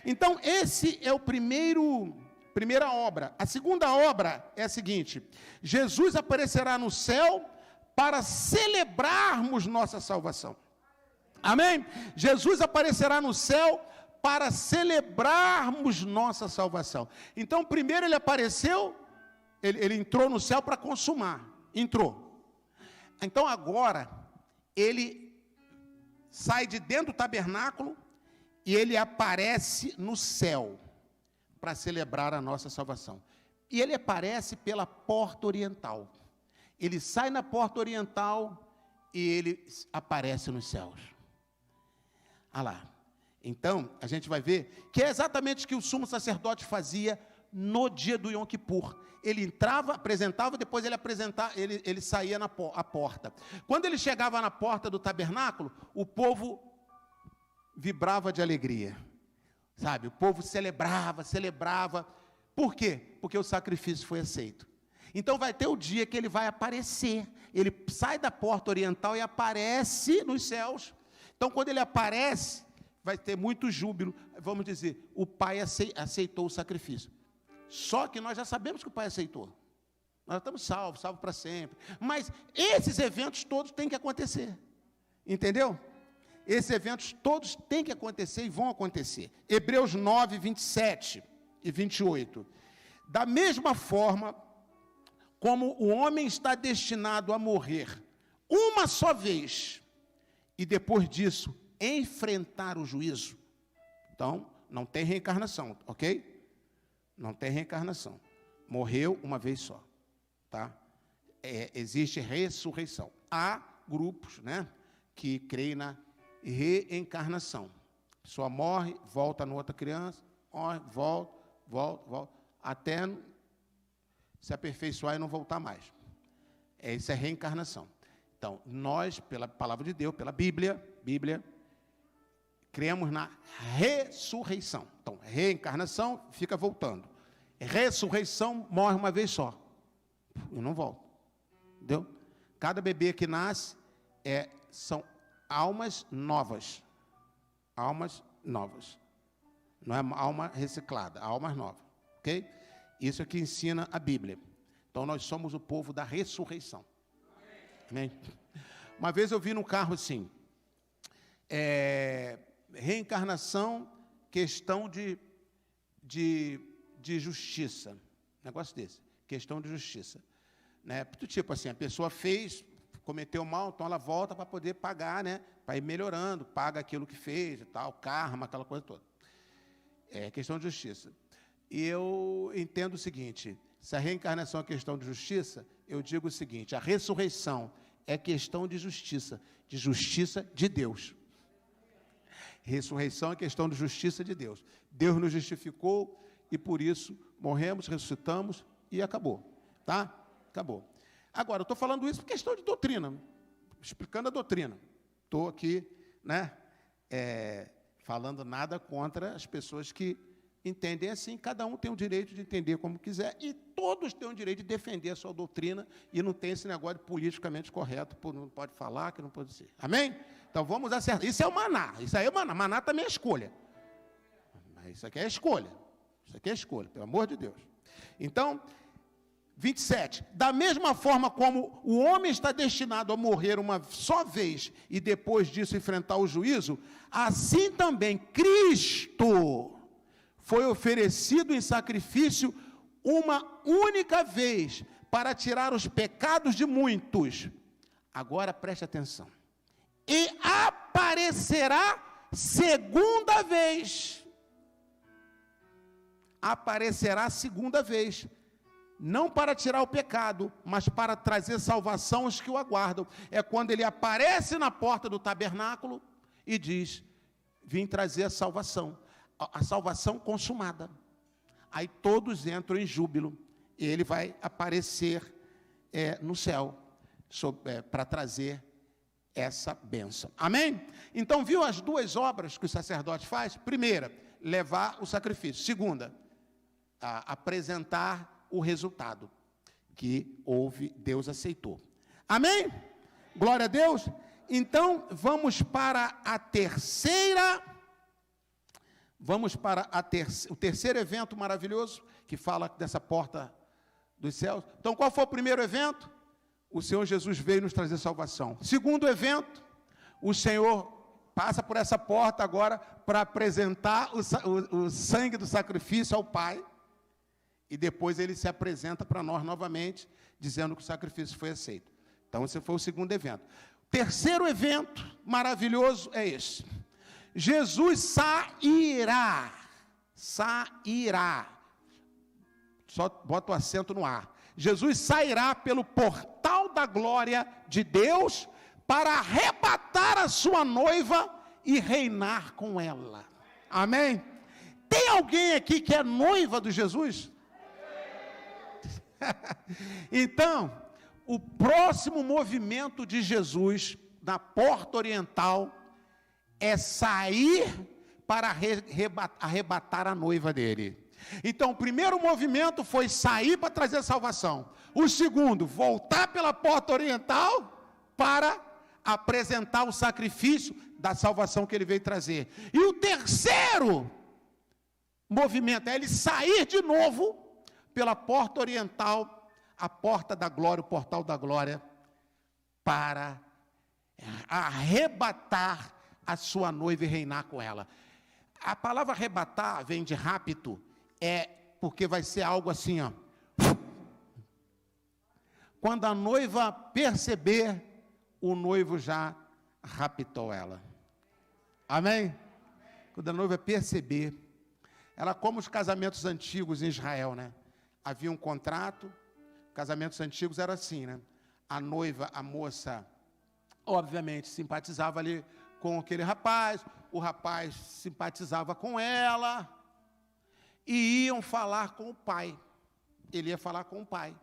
Então, esse é o primeira obra. A segunda obra é a seguinte: Jesus aparecerá no céu para celebrarmos nossa salvação. Amém? Jesus aparecerá no céu para celebrarmos nossa salvação. Então, primeiro ele apareceu, ele entrou no céu para consumar. Entrou. Então, agora, ele sai de dentro do tabernáculo e ele aparece no céu para celebrar a nossa salvação. E ele aparece pela porta oriental. Ele sai na porta oriental e ele aparece nos céus. Olha lá. Então, a gente vai ver que é exatamente o que o sumo sacerdote fazia no dia do Yom Kippur. Ele entrava, apresentava, depois ele saía na porta. Quando ele chegava na porta do tabernáculo, o povo vibrava de alegria. Sabe, o povo celebrava. Por quê? Porque o sacrifício foi aceito. Então vai ter o dia que ele vai aparecer. Ele sai da porta oriental e aparece nos céus. Então, quando ele aparece, vai ter muito júbilo. Vamos dizer, o Pai aceitou o sacrifício. Só que nós já sabemos que o Pai aceitou. Nós estamos salvos para sempre. Mas esses eventos todos têm que acontecer. Entendeu? Esses eventos todos têm que acontecer e vão acontecer. Hebreus 9, 27 e 28. Da mesma forma como o homem está destinado a morrer uma só vez, e depois disso enfrentar o juízo. Então, não tem reencarnação, ok? Não tem reencarnação. Morreu uma vez só, tá? Existe ressurreição. Há grupos, né, que creem na reencarnação. A pessoa morre, volta no outra criança, morre, volta, até se aperfeiçoar e não voltar mais. Isso é reencarnação. Então, nós, pela palavra de Deus, pela Bíblia, cremos na ressurreição. Então, reencarnação, fica voltando. Ressurreição, morre uma vez só. E não volta. Entendeu? Cada bebê que nasce são almas novas. Almas novas. Não é alma reciclada, almas novas. Ok? Isso é que ensina a Bíblia. Então, nós somos o povo da ressurreição. Amém? Uma vez eu vi num carro assim, reencarnação, questão de justiça, negócio desse, questão de justiça, né? Tipo assim, a pessoa cometeu mal, então ela volta para poder pagar, né? Para ir melhorando, paga aquilo que fez e tal, karma, aquela coisa toda. É questão de justiça. E eu entendo o seguinte: se a reencarnação é questão de justiça, eu digo o seguinte: a ressurreição é questão de justiça de Deus. Ressurreição é questão de justiça de Deus. Deus nos justificou e por isso morremos, ressuscitamos e acabou, tá? Acabou. Agora, eu estou falando isso por questão de doutrina, explicando a doutrina. Estou aqui, né, falando nada contra as pessoas que entendem assim. Cada um tem o direito de entender como quiser e todos têm o direito de defender a sua doutrina e não tem esse negócio de politicamente correto, não pode falar, que não pode ser. Amém? Então, vamos acertar. Isso é o maná. Isso aí é o maná. Maná também é escolha. Mas isso aqui é escolha. Isso aqui é escolha, pelo amor de Deus. Então, 27. Da mesma forma como o homem está destinado a morrer uma só vez e depois disso enfrentar o juízo, assim também Cristo foi oferecido em sacrifício uma única vez para tirar os pecados de muitos. Agora preste atenção. E aparecerá segunda vez. Aparecerá segunda vez. Não para tirar o pecado, mas para trazer salvação aos que o aguardam. É quando ele aparece na porta do tabernáculo e diz: vim trazer a salvação consumada. Aí todos entram em júbilo, e ele vai aparecer no céu, para trazer essa bênção. Amém? Então, viu as duas obras que o sacerdote faz? Primeira, levar o sacrifício. Segunda, apresentar o resultado que houve, Deus aceitou. Amém? Glória a Deus. Então, vamos para a terceira. Vamos para o terceiro evento maravilhoso, que fala dessa porta dos céus. Então, qual foi o primeiro evento? O Senhor Jesus veio nos trazer salvação. Segundo evento, o Senhor passa por essa porta agora para apresentar o sangue do sacrifício ao Pai. E depois ele se apresenta para nós novamente, dizendo que o sacrifício foi aceito. Então, esse foi o segundo evento. Terceiro evento maravilhoso é esse. Jesus sairá. Só bota o acento no ar. Jesus sairá pelo portal da glória de Deus para arrebatar a sua noiva e reinar com ela. Amém? Tem alguém aqui que é noiva de Jesus? Então, o próximo movimento de Jesus na porta oriental é sair para arrebatar a noiva dele. Então, o primeiro movimento foi sair para trazer salvação. O segundo, voltar pela porta oriental para apresentar o sacrifício da salvação que ele veio trazer. E o terceiro movimento é ele sair de novo pela porta oriental, a porta da glória, o portal da glória, para arrebatar a sua noiva e reinar com ela. A palavra arrebatar vem de rapto, porque vai ser algo assim, ó. Quando a noiva perceber, o noivo já raptou ela. Amém? Quando a noiva perceber, ela, como os casamentos antigos em Israel, né? Havia um contrato, casamentos antigos era assim, né? A noiva, a moça, obviamente, simpatizava ali com aquele rapaz, o rapaz simpatizava com ela, e iam falar com o pai. Ele ia falar com o pai.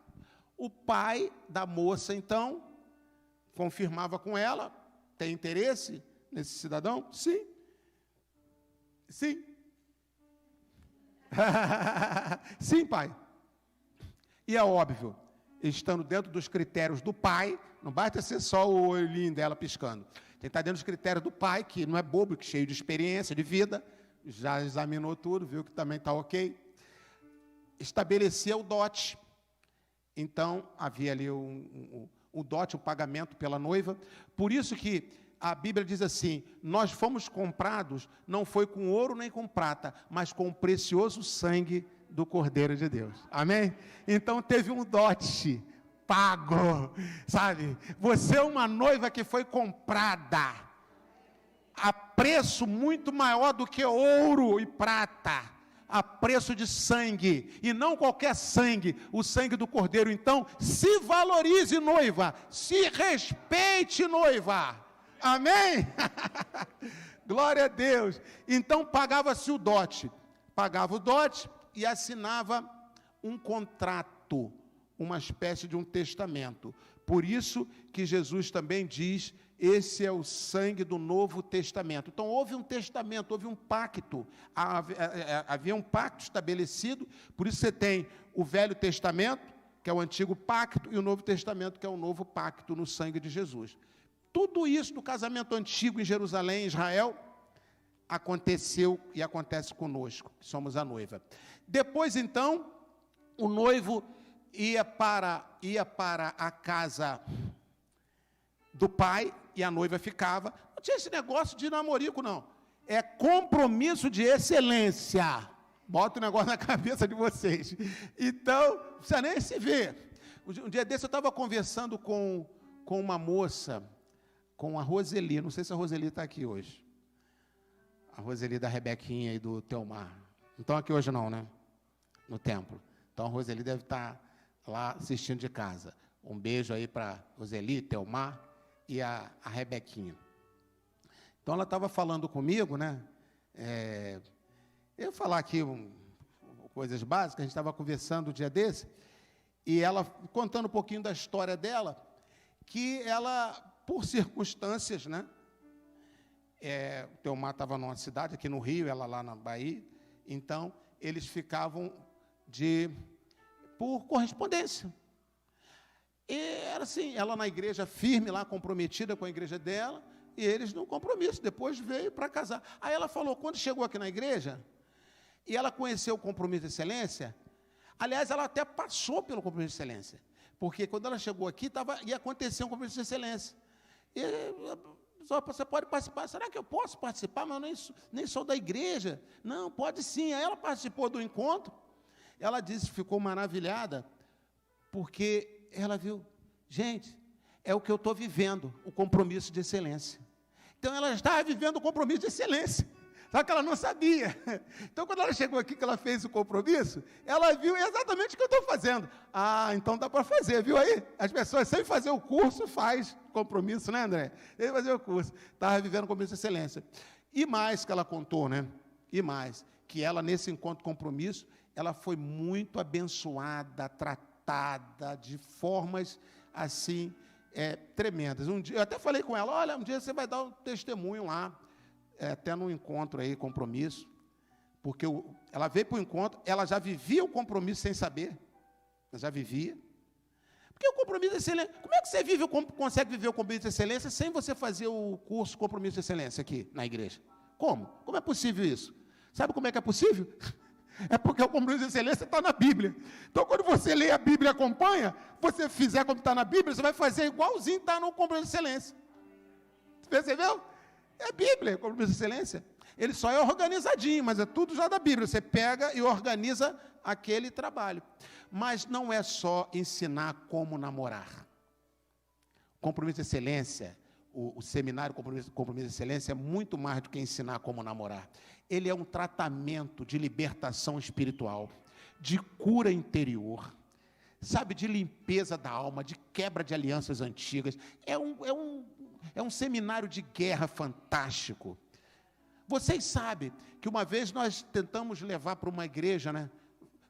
O pai da moça, então, confirmava com ela: tem interesse nesse cidadão? Sim. Sim. Sim, pai. E é óbvio, estando dentro dos critérios do pai, não basta ser só o olhinho dela piscando. Tem que estar dentro dos critérios do pai, que não é bobo, que é cheio de experiência, de vida, já examinou tudo, viu que também está ok. Estabelecia o dote. Então, havia ali o dote, o pagamento pela noiva. Por isso que a Bíblia diz assim: nós fomos comprados, não foi com ouro nem com prata, mas com o precioso sangue do Cordeiro de Deus. Amém? Então, teve um dote pago, sabe? Você é uma noiva que foi comprada a preço muito maior do que ouro e prata. a preço de sangue, e não qualquer sangue, o sangue do Cordeiro. Então, se valorize, noiva, se respeite, noiva. Amém? Glória a Deus. Então, pagava-se o dote. Pagava o dote e assinava um contrato, uma espécie de um testamento. Por isso que Jesus também diz, esse é o sangue do Novo Testamento. Então, houve um testamento, houve um pacto. Havia um pacto estabelecido, por isso você tem o Velho Testamento, que é o Antigo Pacto, e o Novo Testamento, que é o Novo Pacto no sangue de Jesus. Tudo isso do casamento antigo em Jerusalém, em Israel, aconteceu e acontece conosco, que somos a noiva. Depois, então, o noivo ia para a casa do pai e a noiva ficava. Não tinha esse negócio de namorico, não. É compromisso de excelência. Bota o negócio na cabeça de vocês. Então, não precisa nem se ver. Um dia desse eu estava conversando com uma moça, com a Roseli. Não sei se a Roseli está aqui hoje. A Roseli da Rebequinha e do Teomar. Não estão aqui hoje não, né? No templo. Então a Roseli deve estar lá assistindo de casa. Um beijo aí para Roseli, Teomar e a Rebequinha. Então ela estava falando comigo, né? Eu vou falar aqui coisas básicas, a gente estava conversando um dia desse, e ela contando um pouquinho da história dela, que ela, por circunstâncias, né? O Teomar estava numa cidade, aqui no Rio, ela lá na Bahia, então eles ficavam por correspondência. E era assim, ela na igreja firme lá, comprometida com a igreja dela, e eles no compromisso, depois veio para casar. Aí ela falou, quando chegou aqui na igreja, e ela conheceu o compromisso de excelência, aliás, ela até passou pelo compromisso de excelência, porque quando ela chegou aqui, ia acontecer um compromisso de excelência. E só você pode participar. Será que eu posso participar? Mas eu nem sou da igreja. Não, pode sim. Aí ela participou do encontro. Ela disse que ficou maravilhada, porque ela viu, gente, é o que eu estou vivendo, o compromisso de excelência. Então, ela estava vivendo o compromisso de excelência, só que ela não sabia. Então, quando ela chegou aqui, que ela fez o compromisso, ela viu exatamente o que eu estou fazendo. Ah, então dá para fazer, viu aí? As pessoas, sem fazer o curso, faz compromisso, né, André? Sem fazer o curso. Estava vivendo o compromisso de excelência. E mais que ela contou, né? E mais, que ela, nesse encontro compromisso, ela foi muito abençoada, tratada de formas, assim, tremendas. Um dia, eu até falei com ela, olha, um dia você vai dar um testemunho lá, até no encontro aí, compromisso, porque ela veio para o encontro, ela já vivia o compromisso sem saber, ela já vivia, porque o compromisso de excelência, como é que você consegue viver o compromisso de excelência sem você fazer o curso compromisso de excelência aqui na igreja? Como? Como é possível isso? Sabe como é que é possível? É porque o compromisso de excelência está na Bíblia. Então, quando você lê a Bíblia e acompanha, você fizer como está na Bíblia, você vai fazer igualzinho está no compromisso de excelência. Você percebeu? É a Bíblia, o compromisso de excelência. Ele só é organizadinho, mas é tudo já da Bíblia. Você pega e organiza aquele trabalho. Mas não é só ensinar como namorar. O compromisso de excelência, o seminário compromisso de excelência é muito mais do que ensinar como namorar. Ele é um tratamento de libertação espiritual, de cura interior, sabe, de limpeza da alma, de quebra de alianças antigas. É um seminário de guerra fantástico. Vocês sabem que uma vez nós tentamos levar para uma igreja, né,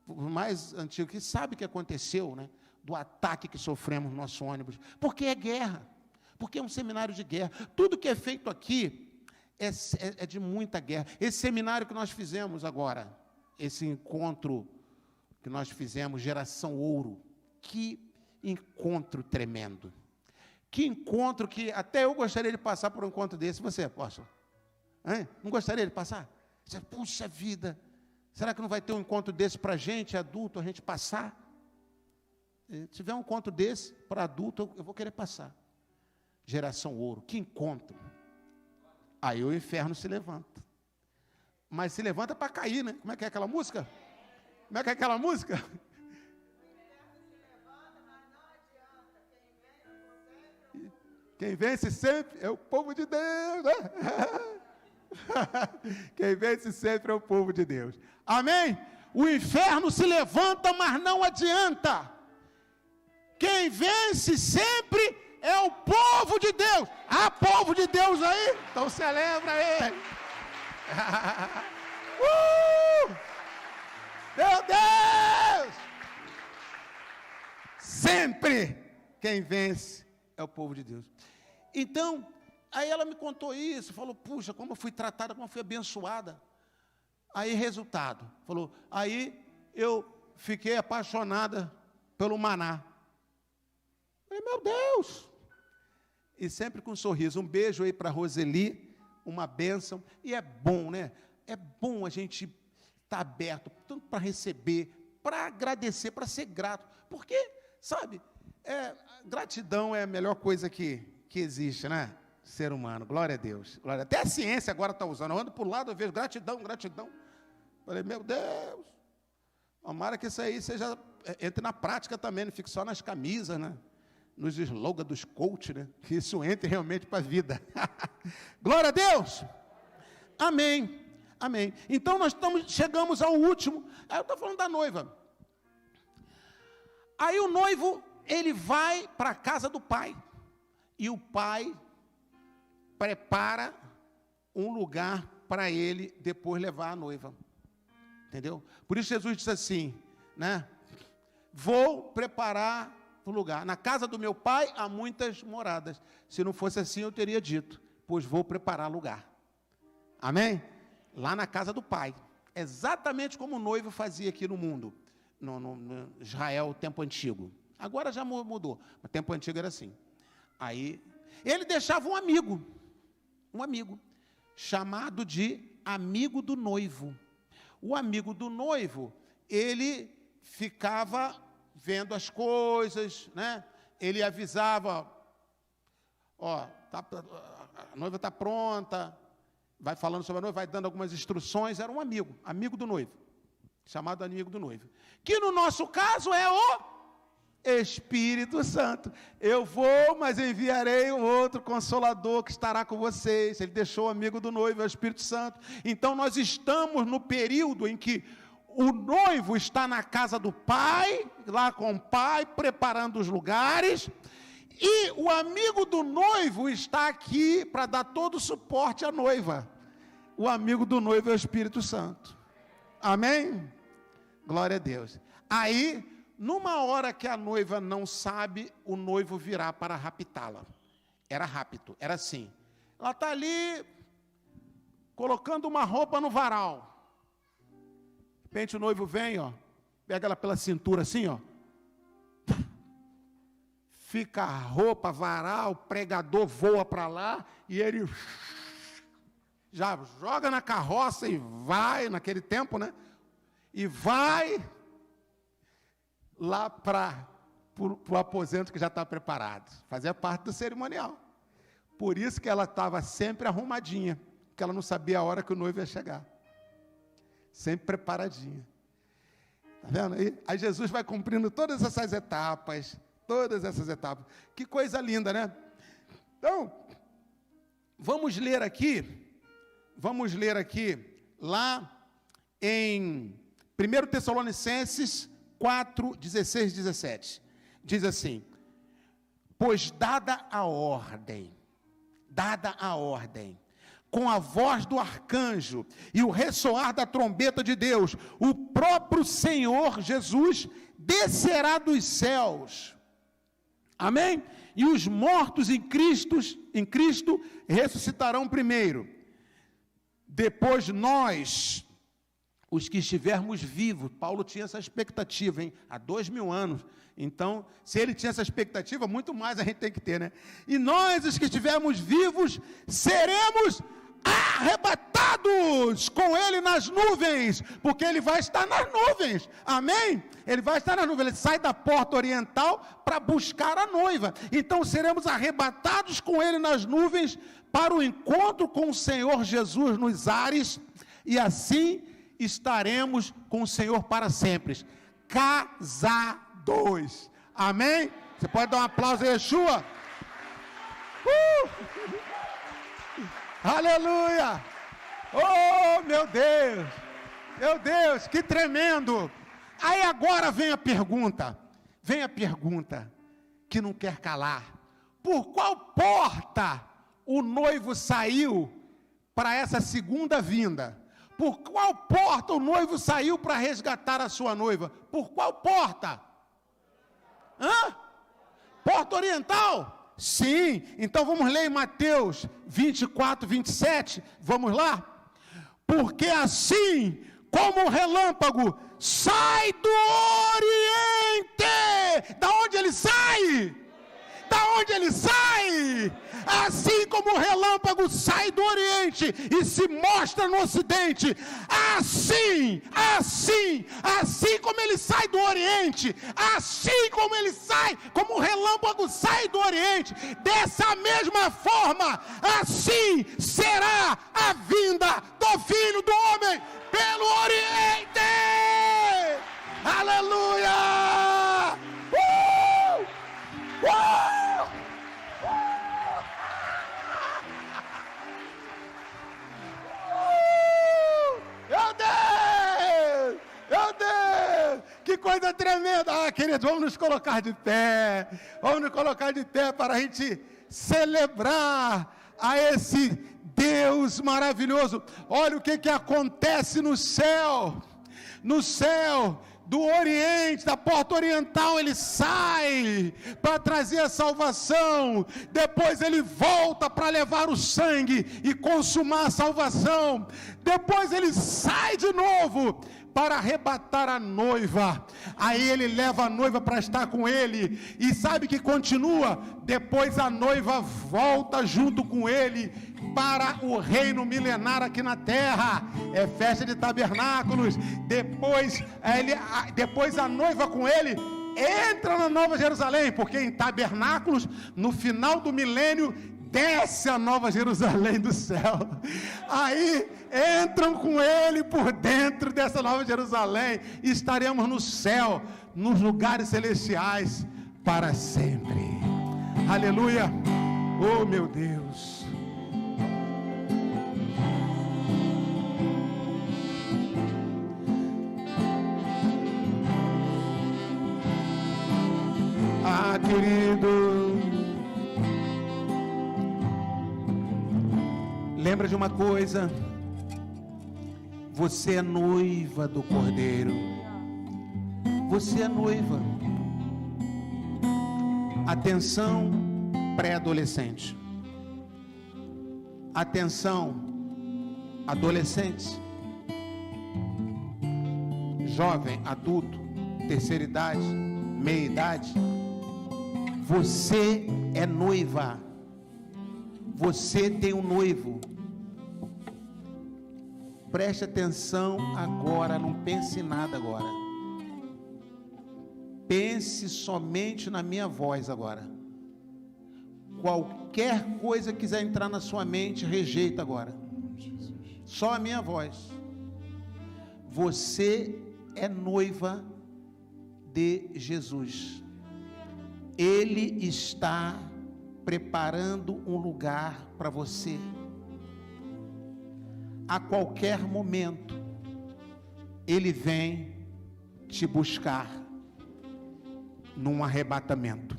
mais antiga, que sabe o que aconteceu, né, do ataque que sofremos no nosso ônibus, porque é guerra, porque é um seminário de guerra. Tudo que é feito aqui é de muita guerra. Esse seminário que nós fizemos agora, esse encontro que nós fizemos, Geração Ouro, que encontro tremendo. Que encontro que até eu gostaria de passar por um encontro desse. Você, apóstolo? Não gostaria de passar? Você, puxa vida, será que não vai ter um encontro desse para a gente, adulto, a gente passar? Se tiver um encontro desse para adulto, eu vou querer passar. Geração Ouro, que encontro. Aí o inferno se levanta. Mas se levanta para cair, né? Como é que é aquela música? Como é que é aquela música? Quem vence sempre é o povo de Deus, né? Quem vence sempre é o povo de Deus. Amém? O inferno se levanta, mas não adianta. Quem vence sempre é o povo de Deus. Há povo de Deus aí? Então celebra ele. Meu Deus! Sempre quem vence é o povo de Deus. Então, aí ela me contou isso, falou, puxa, como eu fui tratada, como eu fui abençoada. Aí, resultado, falou, aí eu fiquei apaixonada pelo maná. Falei, meu Deus! E sempre com um sorriso, um beijo aí para a Roseli, uma bênção. E é bom, né? É bom a gente estar aberto, tanto para receber, para agradecer, para ser grato. Porque, sabe, gratidão é a melhor coisa que existe, né? Ser humano, glória a Deus. Glória. Até a ciência agora está usando. Eu ando por lado, eu vejo gratidão. Falei, meu Deus, tomara que isso aí seja, entre na prática também, não fique só nas camisas, né? Nos slogans dos coaches, né? Que isso entre realmente para a vida. Glória a Deus. Amém. Amém. Então nós chegamos ao último. Aí eu estou falando da noiva. Aí o noivo, ele vai para a casa do pai. E o pai prepara um lugar para ele depois levar a noiva. Entendeu? Por isso Jesus disse assim, né? Vou preparar o lugar. Na casa do meu pai há muitas moradas. Se não fosse assim, eu teria dito, pois vou preparar lugar. Amém? Lá na casa do pai. Exatamente como o noivo fazia aqui no mundo. No Israel, o tempo antigo. Agora já mudou. O tempo antigo era assim. Aí, ele deixava um amigo, chamado de amigo do noivo. O amigo do noivo, ele ficava vendo as coisas, né? Ele avisava, ó, a noiva está pronta, vai falando sobre a noiva, vai dando algumas instruções. Era um amigo do noivo, chamado amigo do noivo. Que no nosso caso é o Espírito Santo. Eu vou, mas enviarei um outro Consolador que estará com vocês. Ele deixou o amigo do noivo, é o Espírito Santo. Então nós estamos no período em que o noivo está na casa do pai, lá com o pai, preparando os lugares, e o amigo do noivo está aqui para dar todo o suporte à noiva. O amigo do noivo é o Espírito Santo. Amém? Glória a Deus. Aí, numa hora que a noiva não sabe, o noivo virá para raptá-la. Era rapto, era assim. Ela está ali, colocando uma roupa no varal. De repente o noivo vem, ó, pega ela pela cintura assim, ó. Fica a roupa, varal, o pregador voa para lá, e ele já joga na carroça e vai, naquele tempo, né? E vai lá para o aposento que já está preparado. Fazia parte do cerimonial. Por isso que ela estava sempre arrumadinha, porque ela não sabia a hora que o noivo ia chegar. Sempre preparadinha. Está vendo aí? Aí Jesus vai cumprindo todas essas etapas. Que coisa linda, né? Então, vamos ler aqui, lá em 1 Tessalonicenses 4, 16, 17. Diz assim, pois dada a ordem, com a voz do arcanjo e o ressoar da trombeta de Deus, o próprio Senhor Jesus descerá dos céus. Amém? E os mortos em Cristo ressuscitarão primeiro. Depois nós, os que estivermos vivos, Paulo tinha essa expectativa, hein? Há 2000 anos. Então, se ele tinha essa expectativa, muito mais a gente tem que ter, né? E nós, os que estivermos vivos, seremos arrebatados com ele nas nuvens, porque ele vai estar nas nuvens, amém? Ele vai estar nas nuvens, ele sai da porta oriental para buscar a noiva, então seremos arrebatados com ele nas nuvens para o encontro com o Senhor Jesus nos ares, e assim estaremos com o Senhor para sempre, casados, amém? Você pode dar um aplauso a Yeshua? Aleluia! Oh, meu Deus, que tremendo. Aí agora vem a pergunta que não quer calar. Por qual porta o noivo saiu para essa segunda vinda? Por qual porta o noivo saiu para resgatar a sua noiva? Por qual porta? Porta oriental? Sim, então vamos ler em Mateus 24, 27, vamos lá? Porque assim como o relâmpago sai do Oriente, da onde ele sai? Da onde ele sai? Assim como o relâmpago sai do Oriente e se mostra no Ocidente, assim como ele sai do Oriente, assim como ele sai, como o relâmpago sai do Oriente, dessa mesma forma, assim será a vinda do Filho do Homem pelo Oriente. Aleluia! Meu Deus, que coisa tremenda. Queridos, vamos nos colocar de pé para a gente celebrar a esse Deus maravilhoso. Olha o que acontece no céu do Oriente, da porta oriental, ele sai para trazer a salvação, depois ele volta para levar o sangue e consumar a salvação, depois ele sai de novo para arrebatar a noiva, aí ele leva a noiva para estar com ele, e sabe que continua, depois a noiva volta junto com ele, para o reino milenar aqui na terra, é festa de tabernáculos, depois a noiva com ele, entra na Nova Jerusalém, porque em tabernáculos, no final do milênio, desce a Nova Jerusalém do céu, aí entram com ele por dentro dessa Nova Jerusalém, e estaremos no céu, nos lugares celestiais, para sempre, aleluia, oh meu Deus. Querido, lembra de uma coisa, você é noiva do Cordeiro, você é noiva. Atenção, pré-adolescente, atenção, adolescentes, jovem, adulto, terceira idade, meia idade, você é noiva, você tem um noivo. Preste atenção agora, não pense em nada agora, pense somente na minha voz agora. Qualquer coisa que quiser entrar na sua mente, rejeita agora, só a minha voz. Você é noiva de Jesus. Ele está preparando um lugar para você. A qualquer momento, Ele vem te buscar num arrebatamento.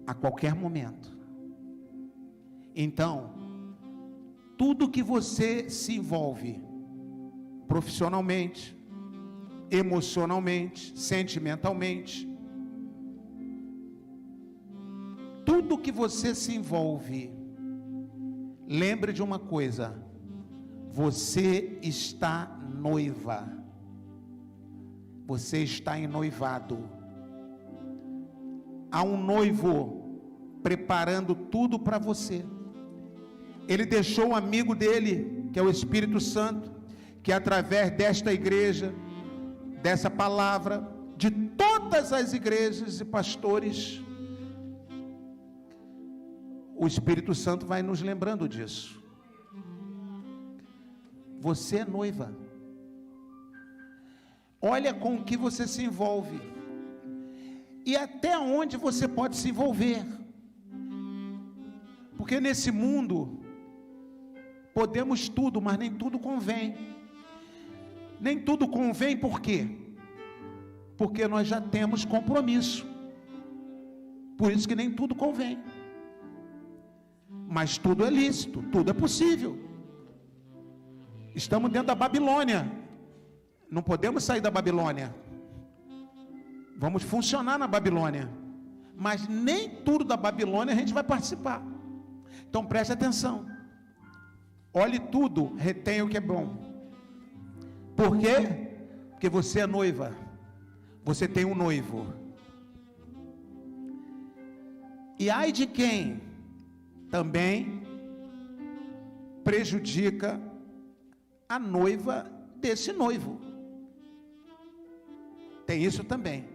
A qualquer momento. Então, tudo que você se envolve, profissionalmente, emocionalmente, sentimentalmente, tudo que você se envolve, lembre de uma coisa, você está noiva, você está em noivado, há um noivo preparando tudo para você. Ele deixou um amigo dele, que é o Espírito Santo, que através desta igreja, dessa palavra, de todas as igrejas e pastores, o Espírito Santo vai nos lembrando disso. Você é noiva. Olha com o que você se envolve e até onde você pode se envolver, porque nesse mundo Podemos tudo, mas nem tudo convém. Nem tudo convém por quê? Porque nós já temos compromisso. Por isso que nem tudo convém. Mas tudo é lícito, tudo é possível. Estamos dentro da Babilônia. Não podemos sair da Babilônia. Vamos funcionar na Babilônia. Mas nem tudo da Babilônia a gente vai participar. Então preste atenção. Olhe tudo, retenha o que é bom. Por quê? Porque você é noiva. Você tem um noivo. E ai de quem também prejudica a noiva desse noivo. Tem isso também.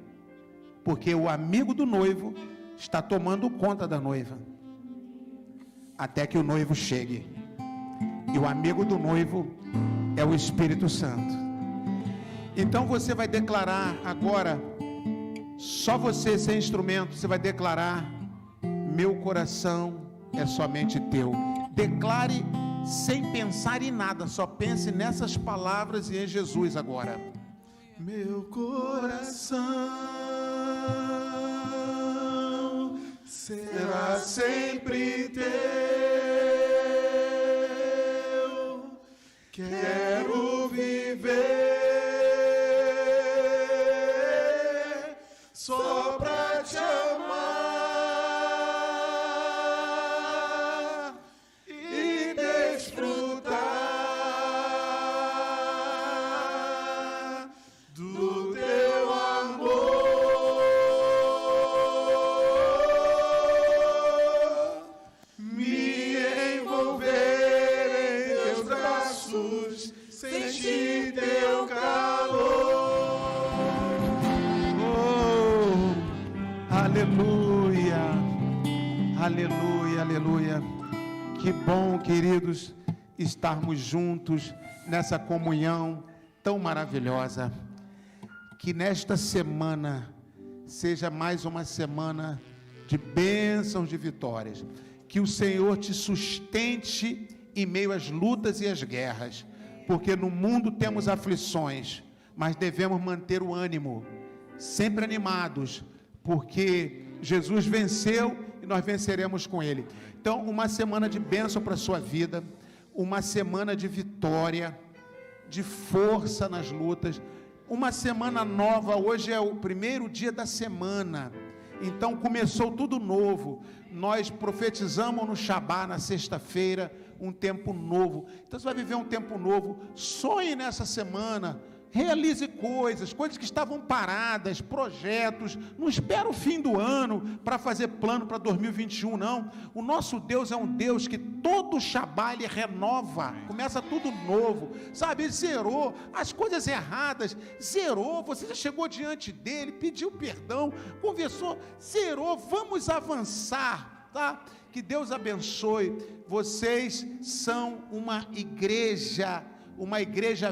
Porque o amigo do noivo está tomando conta da noiva. Até que o noivo chegue. E o amigo do noivo é o Espírito Santo. Então você vai declarar agora, só você ser instrumento, você vai declarar: meu coração é somente teu. Declare sem pensar em nada, só pense nessas palavras e em Jesus agora. Meu coração será sempre teu. Quero viver só pra te amar e desfrutar do teu amor. Me envolver em teus braços, sentir teu calor. Oh, aleluia, aleluia, aleluia. Que bom, queridos, estarmos juntos nessa comunhão tão maravilhosa. Que nesta semana seja mais uma semana de bênçãos, de vitórias. Que o Senhor te sustente em meio às lutas e às guerras, porque no mundo temos aflições, mas devemos manter o ânimo, sempre animados, porque Jesus venceu e nós venceremos com Ele. Então, uma semana de bênção para a sua vida, uma semana de vitória, de força nas lutas, uma semana nova. Hoje é o primeiro dia da semana, então começou tudo novo. Nós profetizamos no Shabá, na sexta-feira, um tempo novo. Então você vai viver um tempo novo. Sonhe nessa semana, realize coisas que estavam paradas, projetos. Não espera o fim do ano para fazer plano para 2021, não. O nosso Deus é um Deus que todo Shabá Ele renova, começa tudo novo, sabe? Ele zerou as coisas erradas, zerou. Você já chegou diante dele, pediu perdão, conversou, zerou. Vamos avançar, tá? Que Deus abençoe. Vocês são uma igreja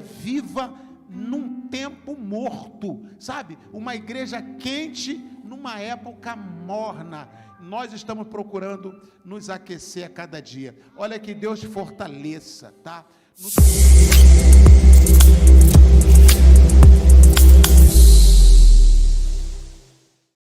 viva num tempo morto, sabe? Uma igreja quente numa época morna. Nós estamos procurando nos aquecer a cada dia. Olha, que Deus te fortaleça, tá?